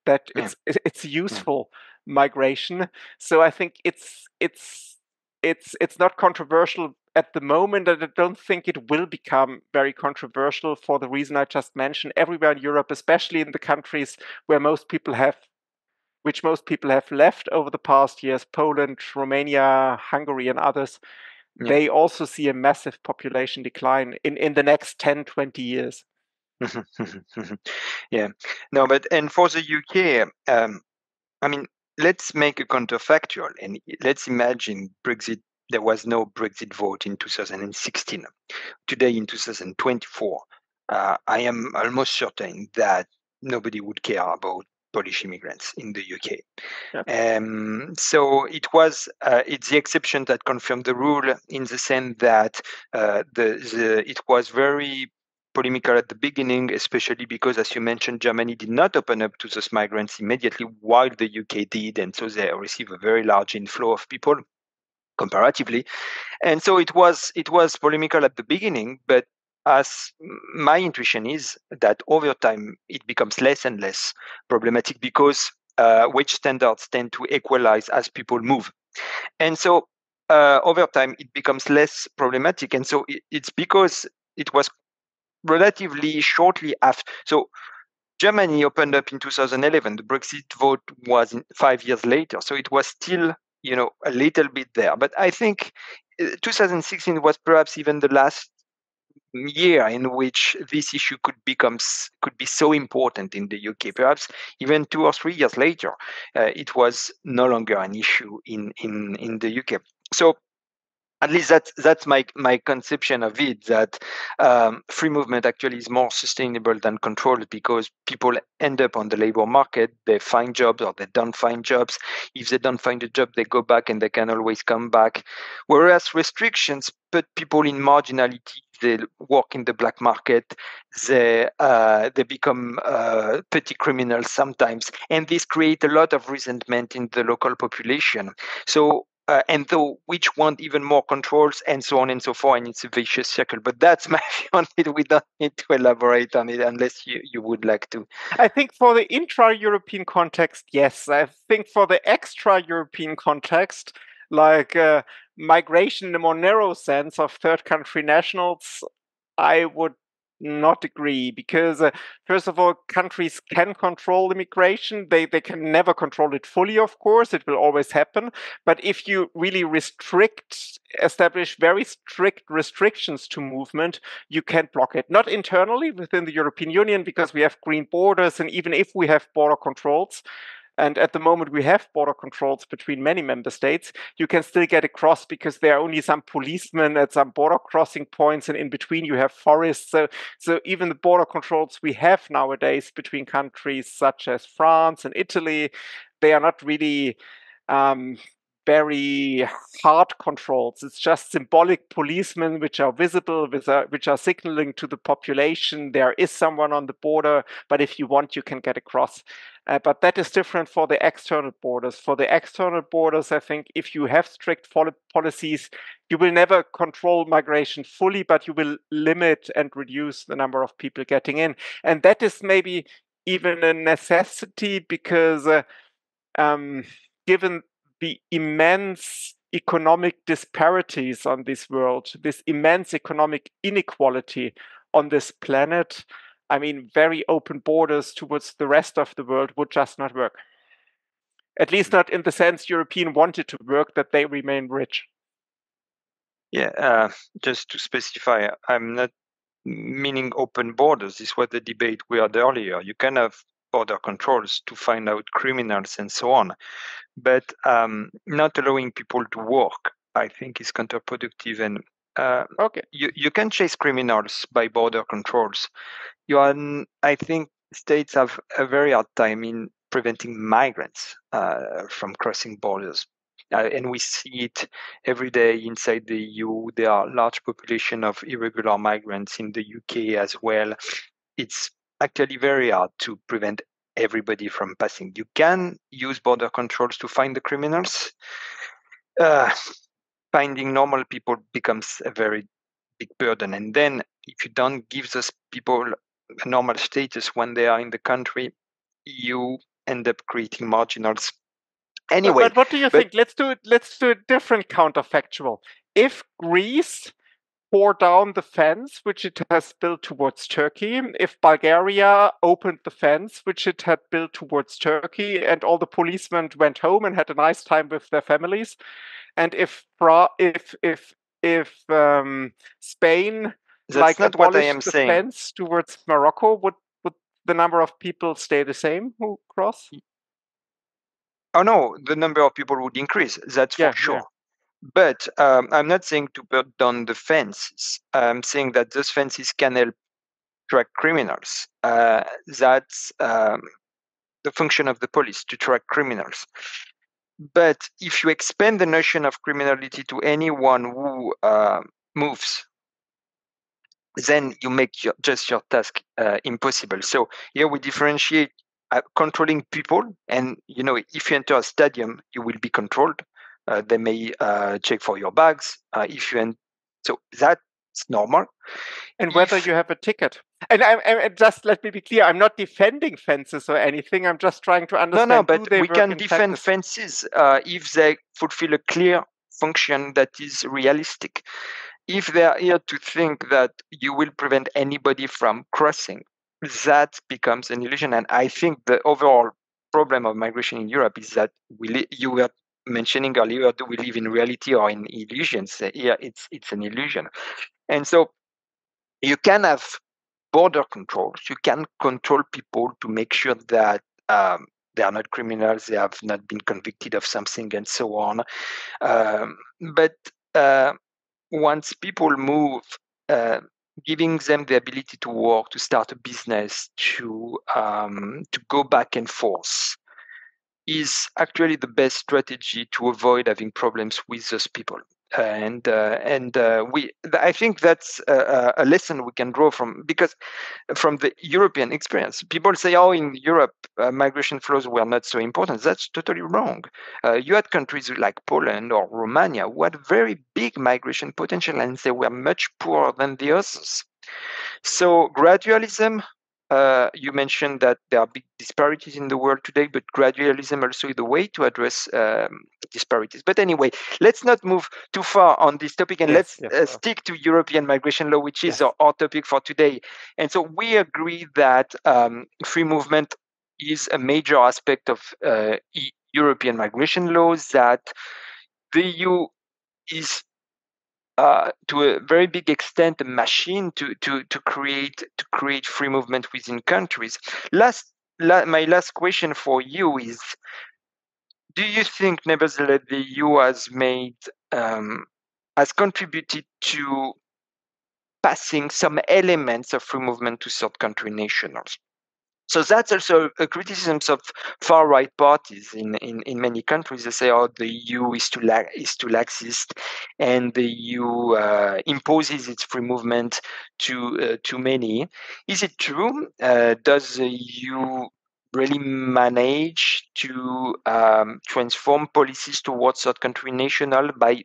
that it's useful migration. So I think it's not controversial at the moment, and I don't think it will become very controversial for the reason I just mentioned. Everywhere in Europe, especially in the countries where most people have left over the past years, Poland, Romania, Hungary, and others, they also see a massive population decline in the next 10, 20 years. Yeah. No, but and for the UK, I mean, let's make a counterfactual and let's imagine Brexit. There was no Brexit vote in 2016. Today, in 2024, I am almost certain that nobody would care about Polish immigrants in the UK. So it's the exception that confirmed the rule, in the sense that it was very polemical at the beginning, especially because, as you mentioned, Germany did not open up to those migrants immediately, while the UK did, and so they received a very large inflow of people comparatively. And so it was polemical at the beginning, but as my intuition is that over time it becomes less and less problematic, because wage standards tend to equalize as people move. And so over time it becomes less problematic. And so it's because it was relatively shortly after. So Germany opened up in 2011. The Brexit vote was 5 years later. So it was still, a little bit there. But I think 2016 was perhaps even the last year in which this issue could be so important in the UK. Perhaps even 2 or 3 years later, it was no longer an issue in the UK. So at least that's my conception of it, that free movement actually is more sustainable than controlled, because people end up on the labor market, they find jobs or they don't find jobs. If they don't find a job, they go back and they can always come back. Whereas restrictions put people in marginality. They work in the black market, they become petty criminals sometimes, and this creates a lot of resentment in the local population. So and though which want even more controls, and so on and so forth, and it's a vicious circle. But that's my view on it. We don't need to elaborate on it unless you would like to. I think for the intra-European context, yes. I think for the extra-European context, like migration in a more narrow sense of third country nationals, I would not agree, because first of all, countries can control immigration. They can never control it fully, of course. It will always happen. But if you really establish very strict restrictions to movement, you can block it. Not internally within the European Union, because we have green borders, and even if we have border controls, and at the moment we have border controls between many member states, you can still get across because there are only some policemen at some border crossing points, and in between you have forests. So even the border controls we have nowadays between countries such as France and Italy, they are not really very hard controls. It's just symbolic policemen which are visible, which are signaling to the population there is someone on the border, but if you want, you can get across. But that is different for the external borders. For the external borders, I think if you have strict policies, you will never control migration fully, but you will limit and reduce the number of people getting in. And that is maybe even a necessity, because given the immense economic disparities on this world, this immense economic inequality on this planet, I mean, very open borders towards the rest of the world would just not work. At least not in the sense European wanted to work, that they remain rich. Yeah, just to specify, I'm not meaning open borders. This was the debate we had earlier. You can have border controls to find out criminals and so on, but not allowing people to work, I think, is counterproductive. And Okay. you can chase criminals by border controls. I think states have a very hard time in preventing migrants from crossing borders. And we see it every day inside the EU. There are large population of irregular migrants in the UK as well. It's actually very hard to prevent everybody from passing. You can use border controls to find the criminals. Finding normal people becomes a very big burden. And then if you don't give those people a normal status when they are in the country, you end up creating marginals. Anyway, but what do you think? Let's do a different counterfactual. If Greece tore down the fence which it has built towards Turkey, if Bulgaria opened the fence which it had built towards Turkey, and all the policemen went home and had a nice time with their families, and if Spain that's not what I am abolished the saying. fence towards Morocco, would the number of people stay the same who cross? Oh no, the number of people would increase. That's for sure. Yeah. But I'm not saying to put down the fences. I'm saying that those fences can help track criminals. That's the function of the police, to track criminals. But if you expand the notion of criminality to anyone who moves, then you make your task impossible. So here we differentiate controlling people, and if you enter a stadium, you will be controlled. They may check for your bags. So that's normal. And whether you have a ticket. And I just let me be clear, I'm not defending fences or anything. I'm just trying to understand. No, but we can defend fences if they fulfill a clear function that is realistic. If they are here to think that you will prevent anybody from crossing, that becomes an illusion. And I think the overall problem of migration in Europe is that you were mentioning earlier, do we live in reality or in illusions? Here, it's an illusion. And so you can have border controls. You can control people to make sure that they are not criminals, they have not been convicted of something, and so on. But once people move, giving them the ability to work, to start a business, to go back and forth, is actually the best strategy to avoid having problems with those people. I think that's a lesson we can draw from, because from the European experience, people say, "Oh, in Europe, migration flows were not so important." That's totally wrong. You had countries like Poland or Romania who had very big migration potential, and they were much poorer than the others. So gradualism. You mentioned that there are big disparities in the world today, but gradualism also is the way to address disparities. But anyway, let's not move too far on this topic, and let's stick to European migration law, which is our topic for today. And so we agree that free movement is a major aspect of European migration laws, that the EU is to a very big extent a machine to create free movement within countries. My last question for you is: do you think, nevertheless, the EU has contributed to passing some elements of free movement to third country nationals? So that's also a criticism of far-right parties in many countries. They say, "Oh, the EU is too laxist, and the EU imposes its free movement to many." Is it true? Does the EU really manage to transform policies towards third country national by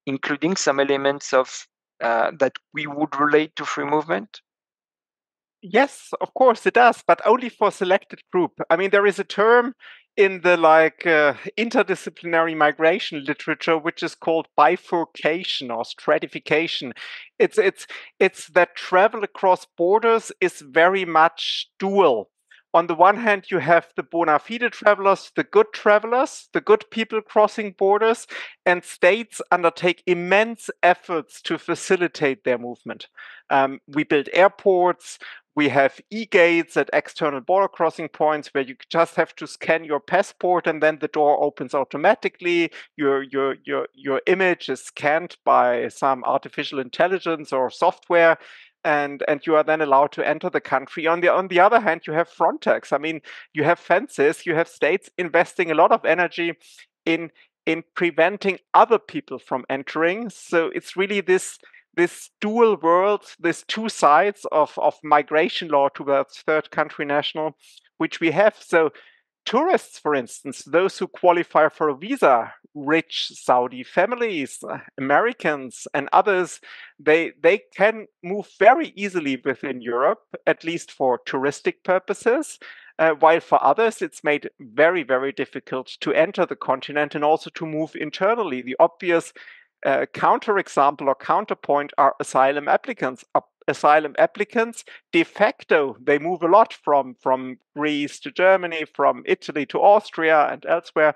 including some elements of that we would relate to free movement? Yes, of course it does, but only for a selected group. I mean, there is a term in the interdisciplinary migration literature, which is called bifurcation or stratification. It's that travel across borders is very much dual. On the one hand, you have the bona fide travelers, the good people crossing borders, and states undertake immense efforts to facilitate their movement. We build airports. We have e-gates at external border crossing points where you just have to scan your passport and then the door opens automatically. Your image is scanned by some artificial intelligence or software, and you are then allowed to enter the country. On the other hand, you have Frontex. I mean, you have fences, you have states investing a lot of energy in preventing other people from entering. So it's really this dual world, these two sides of migration law towards third country national, which we have. So tourists, for instance, those who qualify for a visa, rich Saudi families, Americans, and others, they can move very easily within Europe, at least for touristic purposes. While for others, it's made very, very difficult to enter the continent and also to move internally. The obvious counterexample or counterpoint are asylum applicants. Asylum applicants, de facto, they move a lot from Greece to Germany, from Italy to Austria and elsewhere.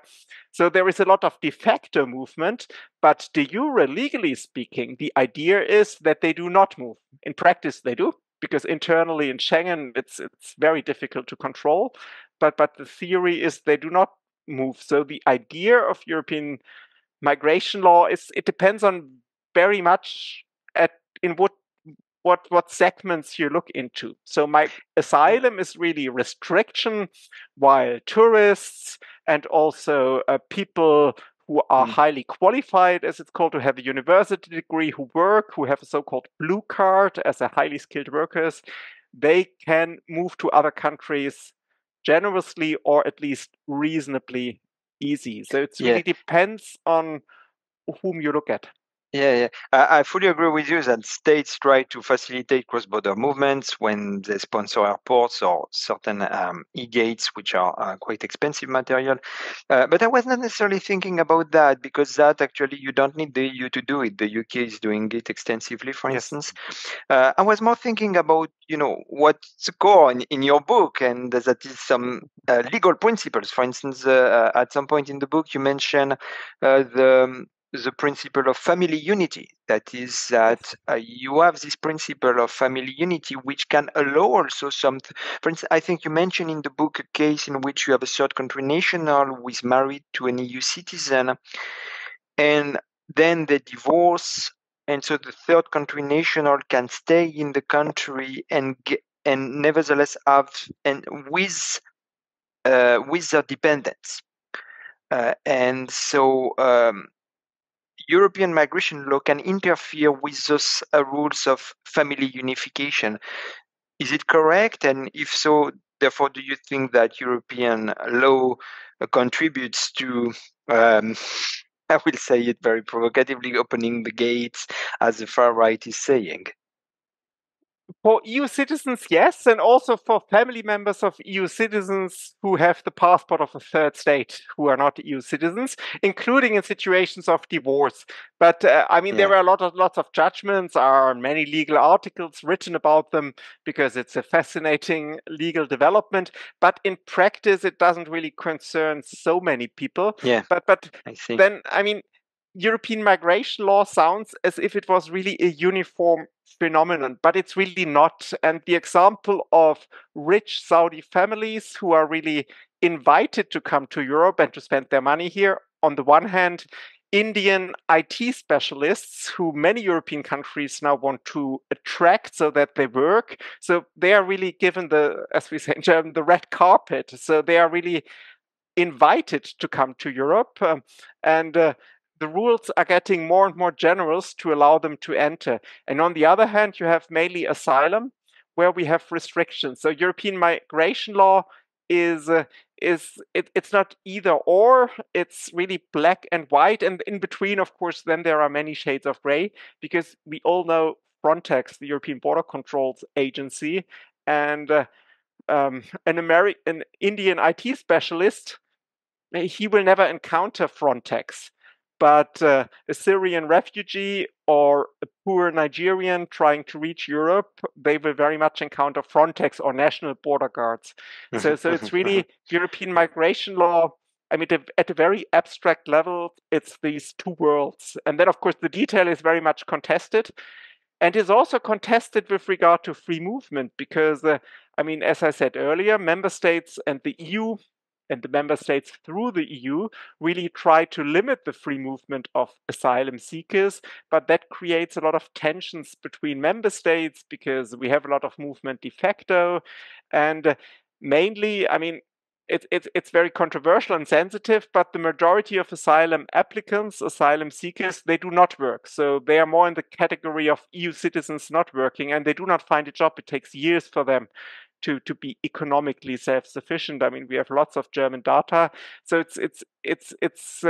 So there is a lot of de facto movement, but de jure, legally speaking, the idea is that they do not move. In practice, they do, because internally in Schengen, it's very difficult to control. But the theory is they do not move. So the idea of European migration law it depends on very much in what segments you look into. So my asylum is really restriction, while tourists and also people who are highly qualified, as it's called, to have a university degree, who work, who have a so-called blue card as a highly skilled workers, they can move to other countries generously or at least reasonably easy. So it really depends on whom you look at. Yeah. I fully agree with you that states try to facilitate cross-border movements when they sponsor airports or certain e-gates, which are quite expensive material. But I was not necessarily thinking about that, because that actually you don't need the EU to do it. The UK is doing it extensively, for instance. I was more thinking about, what's the core in your book, and that is some legal principles. For instance, at some point in the book, you mention the principle of family unity. That is that you have this principle of family unity, which can allow also some. For instance, I think you mentioned in the book a case in which you have a third country national who is married to an EU citizen, and then they divorce, and so the third country national can stay in the country and nevertheless have with their dependents, and so. European migration law can interfere with those rules of family unification. Is it correct? And if so, therefore, do you think that European law contributes to, I will say it very provocatively, opening the gates, as the far right is saying? For EU citizens, yes, and also for family members of EU citizens who have the passport of a third state who are not EU citizens, including in situations of divorce. But there are lots of judgments, are many legal articles written about them because it's a fascinating legal development. But in practice, it doesn't really concern so many people. Yeah. But I see. then, European migration law sounds as if it was really a uniform phenomenon, but it's really not. And the example of rich Saudi families who are really invited to come to Europe and to spend their money here, on the one hand, Indian IT specialists who many European countries now want to attract so that they work. So they are really given as we say in German, the red carpet. So they are really invited to come to Europe. The rules are getting more and more generous to allow them to enter. And on the other hand, you have mainly asylum, where we have restrictions. So European migration law it's not either or, it's really black and white. And in between, of course, then there are many shades of gray, because we all know Frontex, the European Border Controls Agency, and an Indian IT specialist he will never encounter Frontex. But a Syrian refugee or a poor Nigerian trying to reach Europe, they will very much encounter Frontex or national border guards. So it's really European migration law. I mean, at a very abstract level, it's these two worlds. And then, of course, the detail is very much contested and is also contested with regard to free movement because, I mean, as I said earlier, member states and the EU and the member states through the EU really try to limit the free movement of asylum seekers, but that creates a lot of tensions between member states because we have a lot of movement de facto. And mainly, I mean, it's very controversial and sensitive, but the majority of asylum applicants, asylum seekers, they do not work. So they are more in the category of EU citizens not working, and they do not find a job. It takes years for them to be economically self-sufficient. I mean, we have lots of German data, so it's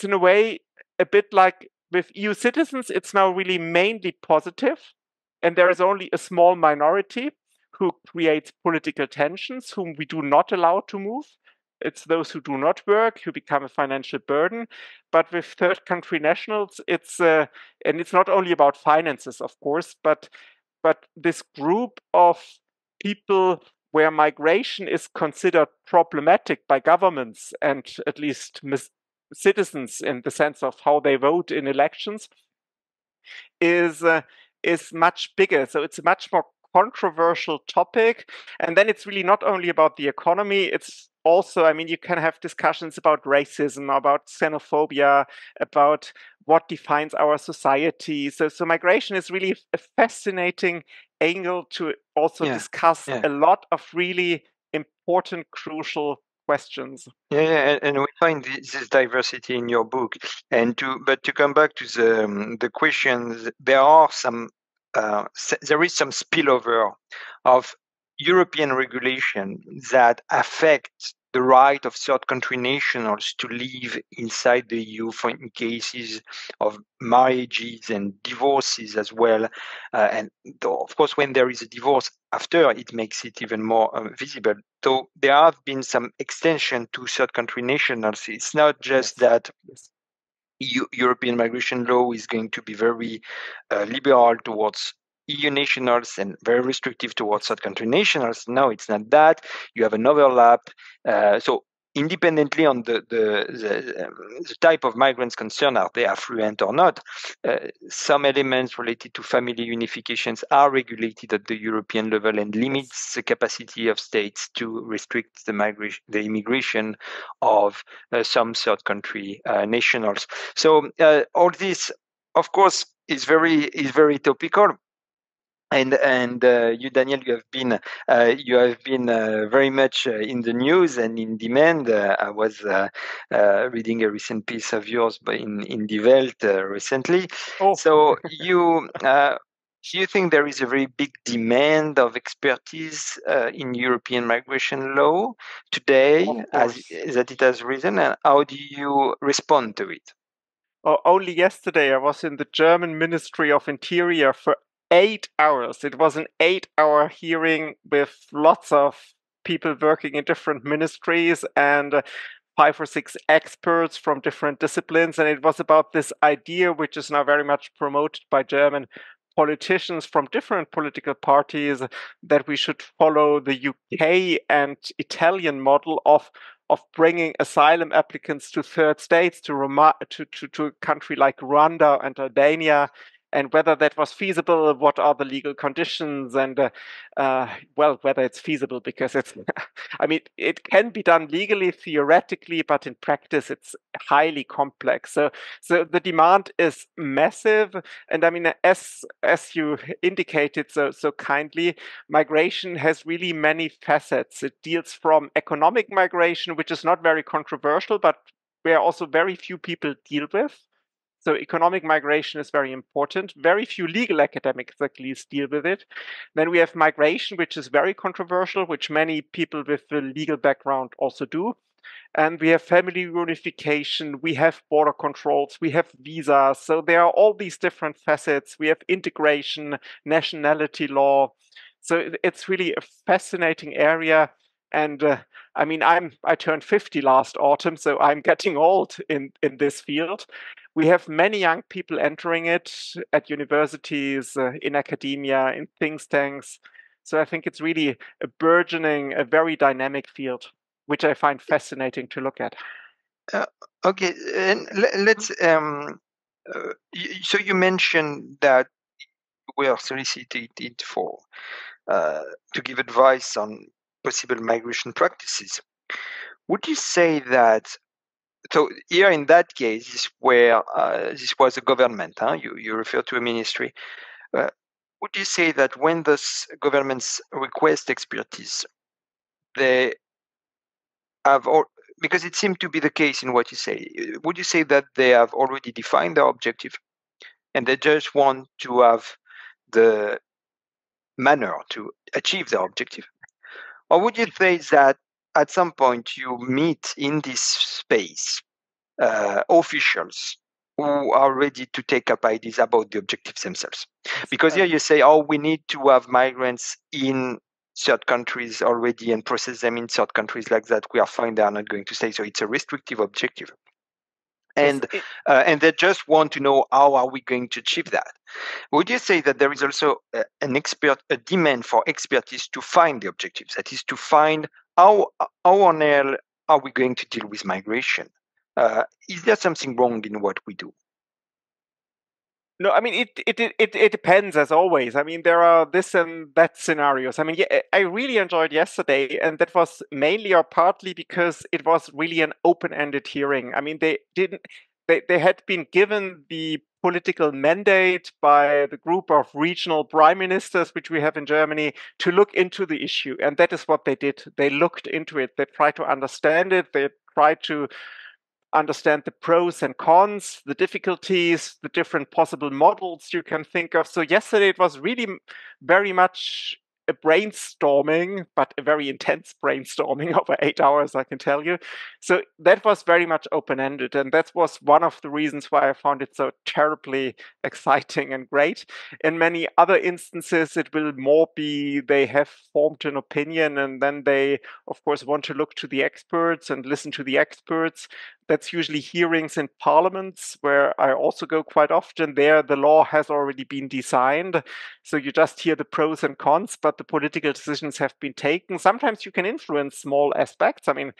in a way a bit like with EU citizens. It's now really mainly positive, and there is only a small minority who creates political tensions, whom we do not allow to move. It's those who do not work, who become a financial burden. But with third country nationals, and it's not only about finances, of course, but this group of people where migration is considered problematic by governments and at least citizens in the sense of how they vote in elections is much bigger. So it's a much more controversial topic. And then it's really not only about the economy, it's also, I mean, you can have discussions about racism, about xenophobia, about what defines our society. So migration is really a fascinating angle to also discuss a lot of really important, crucial questions. And we find this diversity in your book. But to come back to the questions, there are there is some spillover of European regulation that affect the right of third country nationals to live inside the EU in cases of marriages and divorces as well. And of course, when there is a divorce after, it makes it even more visible. So there have been some extension to third country nationals. It's not just that European migration law is going to be very liberal towards EU nationals and very restrictive towards third country nationals. No, it's not that. You have an overlap. So independently on the type of migrants concerned, are they affluent or not, some elements related to family unifications are regulated at the European level and limits the capacity of states to restrict the immigration of some third country nationals. So all this, of course, is very topical. And you, Daniel, you have been very much in the news and in demand. I was reading a recent piece of yours in Die Welt recently. Oh. So do you think there is a very big demand of expertise in European migration law today, that it has risen, and how do you respond to it? Only yesterday I was in the German Ministry of Interior for 8 hours. It was an 8-hour hearing with lots of people working in different ministries and 5 or 6 experts from different disciplines. And it was about this idea, which is now very much promoted by German politicians from different political parties, that we should follow the UK and Italian model of bringing asylum applicants to third states, to a country like Rwanda and Albania, and whether that was feasible, what are the legal conditions, and whether it's feasible, because it's, I mean, it can be done legally, theoretically, but in practice it's highly complex. So the demand is massive, and I mean, as you indicated so kindly, migration has really many facets. It deals from economic migration, which is not very controversial, but where also very few people deal with. So economic migration is very important. Very few legal academics at least deal with it. Then we have migration, which is very controversial, which many people with a legal background also do. And we have family reunification, we have border controls, we have visas. So there are all these different facets. We have integration, nationality law. So it's really a fascinating area. And I mean, I turned 50 last autumn, so I'm getting old in this field. We have many young people entering it at universities, in academia, in think tanks. So I think it's really a burgeoning, a very dynamic field, which I find fascinating to look at. Okay, and let's. So you mentioned that we are solicited for to give advice on possible migration practices. Would you say that? So here in that case, this was a government. You refer to a ministry. Would you say that when those governments request expertise, they have all, because it seemed to be the case in what you say, would you say that they have already defined their objective and they just want to have the manner to achieve their objective? Or would you say that at some point you meet in this space officials who are ready to take up ideas about the objectives themselves? Because here you say, oh, we need to have migrants in third countries already and process them in third countries like that. We are fine, they are not going to stay. So it's a restrictive objective. And they just want to know how are we going to achieve that. Would you say that there is also a demand for expertise to find the objectives? That is to find how on earth are we going to deal with migration? Is there something wrong in what we do? No, I mean it depends, as always. I mean, there are this and that scenarios. I mean, yeah, I really enjoyed yesterday, and that was mainly or partly because it was really an open-ended hearing. I mean, they had been given the political mandate by the group of regional prime ministers, which we have in Germany, to look into the issue, and that is what they did. They looked into it. They tried to understand it. They tried to understand the pros and cons, the difficulties, the different possible models you can think of. So yesterday it was really very much a brainstorming, but a very intense brainstorming over 8 hours, I can tell you. So that was very much open-ended, and that was one of the reasons why I found it so terribly exciting and great. In many other instances, it will more be they have formed an opinion, and then they, of course, want to look to the experts and listen to the experts. That's usually hearings in parliaments, where I also go quite often. There, the law has already been designed, so you just hear the pros and cons, but the political decisions have been taken. Sometimes you can influence small aspects. I mean,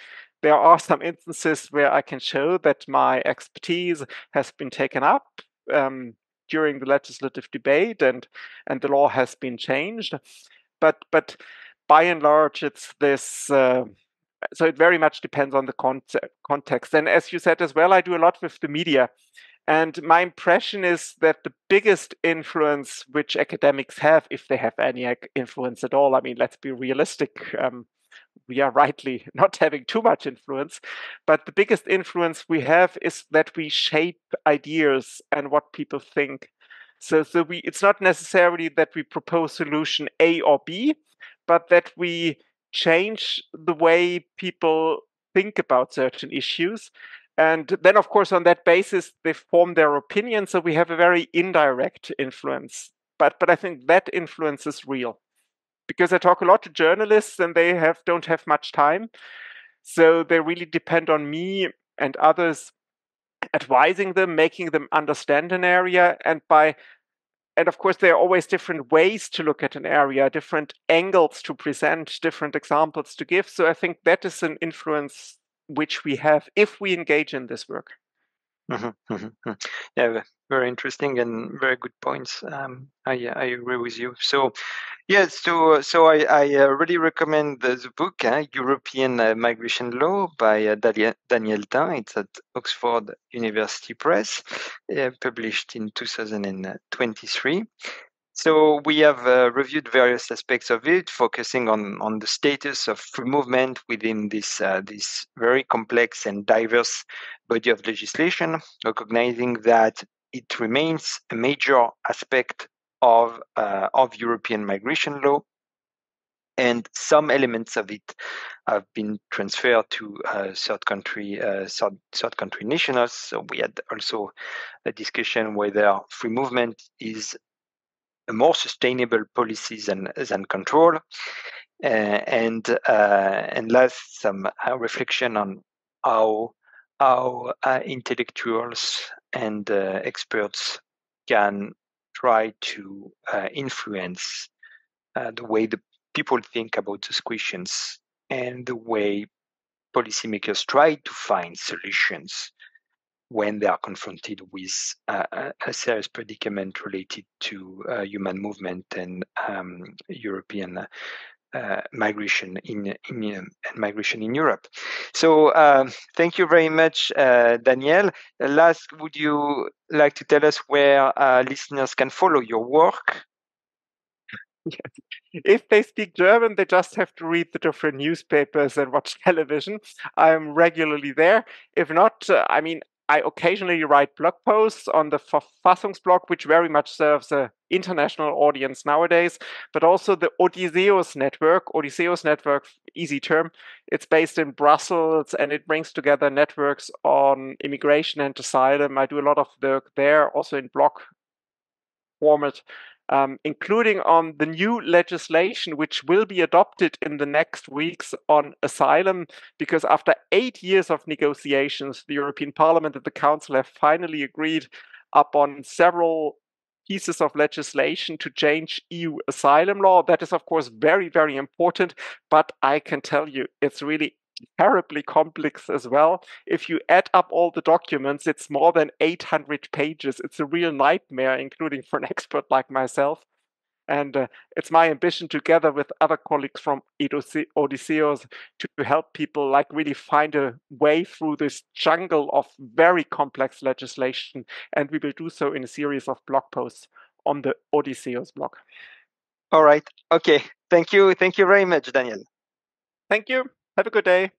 there are some instances where I can show that my expertise has been taken up during the legislative debate, and the law has been changed. But by and large, it's this. So it very much depends on the context. And as you said as well, I do a lot with the media. And my impression is that the biggest influence which academics have, if they have any influence at all, I mean, let's be realistic, we are rightly not having too much influence, but the biggest influence we have is that we shape ideas and what people think. So it's not necessarily that we propose solution A or B, but that we change the way people think about certain issues. And then, of course, on that basis, they form their opinion. So we have a very indirect influence. But I think that influence is real, because I talk a lot to journalists and they don't have much time. So they really depend on me and others advising them, making them understand an area. And of course, there are always different ways to look at an area, different angles to present, different examples to give. So I think that is an influence which we have if we engage in this work. Yeah, very interesting and very good points. I agree with you. So, yeah, so I really recommend the book, European Migration Law by Daniel Thym. It's at Oxford University Press, published in 2023. So we have reviewed various aspects of it, focusing on the status of free movement within this very complex and diverse body of legislation, recognizing that it remains a major aspect of European migration law, and some elements of it have been transferred to third country nationals. So we had also a discussion whether free movement is a more sustainable policy than control. and last, some reflection on how intellectuals and experts can try to influence the way the people think about these questions and the way policymakers try to find solutions when they are confronted with a serious predicament related to human movement and European migration in migration in Europe. So thank you very much, Daniel. Last, would you like to tell us where listeners can follow your work? Yes. If they speak German, they just have to read the different newspapers and watch television. I'm regularly there. If not, I occasionally write blog posts on the Verfassungsblog, which very much serves an international audience nowadays, but also the Odysseus Network. Odysseus Network, easy term. It's based in Brussels and it brings together networks on immigration and asylum. I do a lot of work there, also in blog format, including on the new legislation which will be adopted in the next weeks on asylum, because after 8 years of negotiations, the European Parliament and the Council have finally agreed upon several pieces of legislation to change EU asylum law. That is, of course, very, very important, but I can tell you it's really terribly complex as well. If you add up all the documents, it's more than 800 pages. It's a real nightmare, including for an expert like myself. And it's my ambition, together with other colleagues from Odysseus, to help people like really find a way through this jungle of very complex legislation. And we will do so in a series of blog posts on the Odysseus blog. All right. Okay. Thank you. Thank you very much, Daniel. Thank you. Have a good day.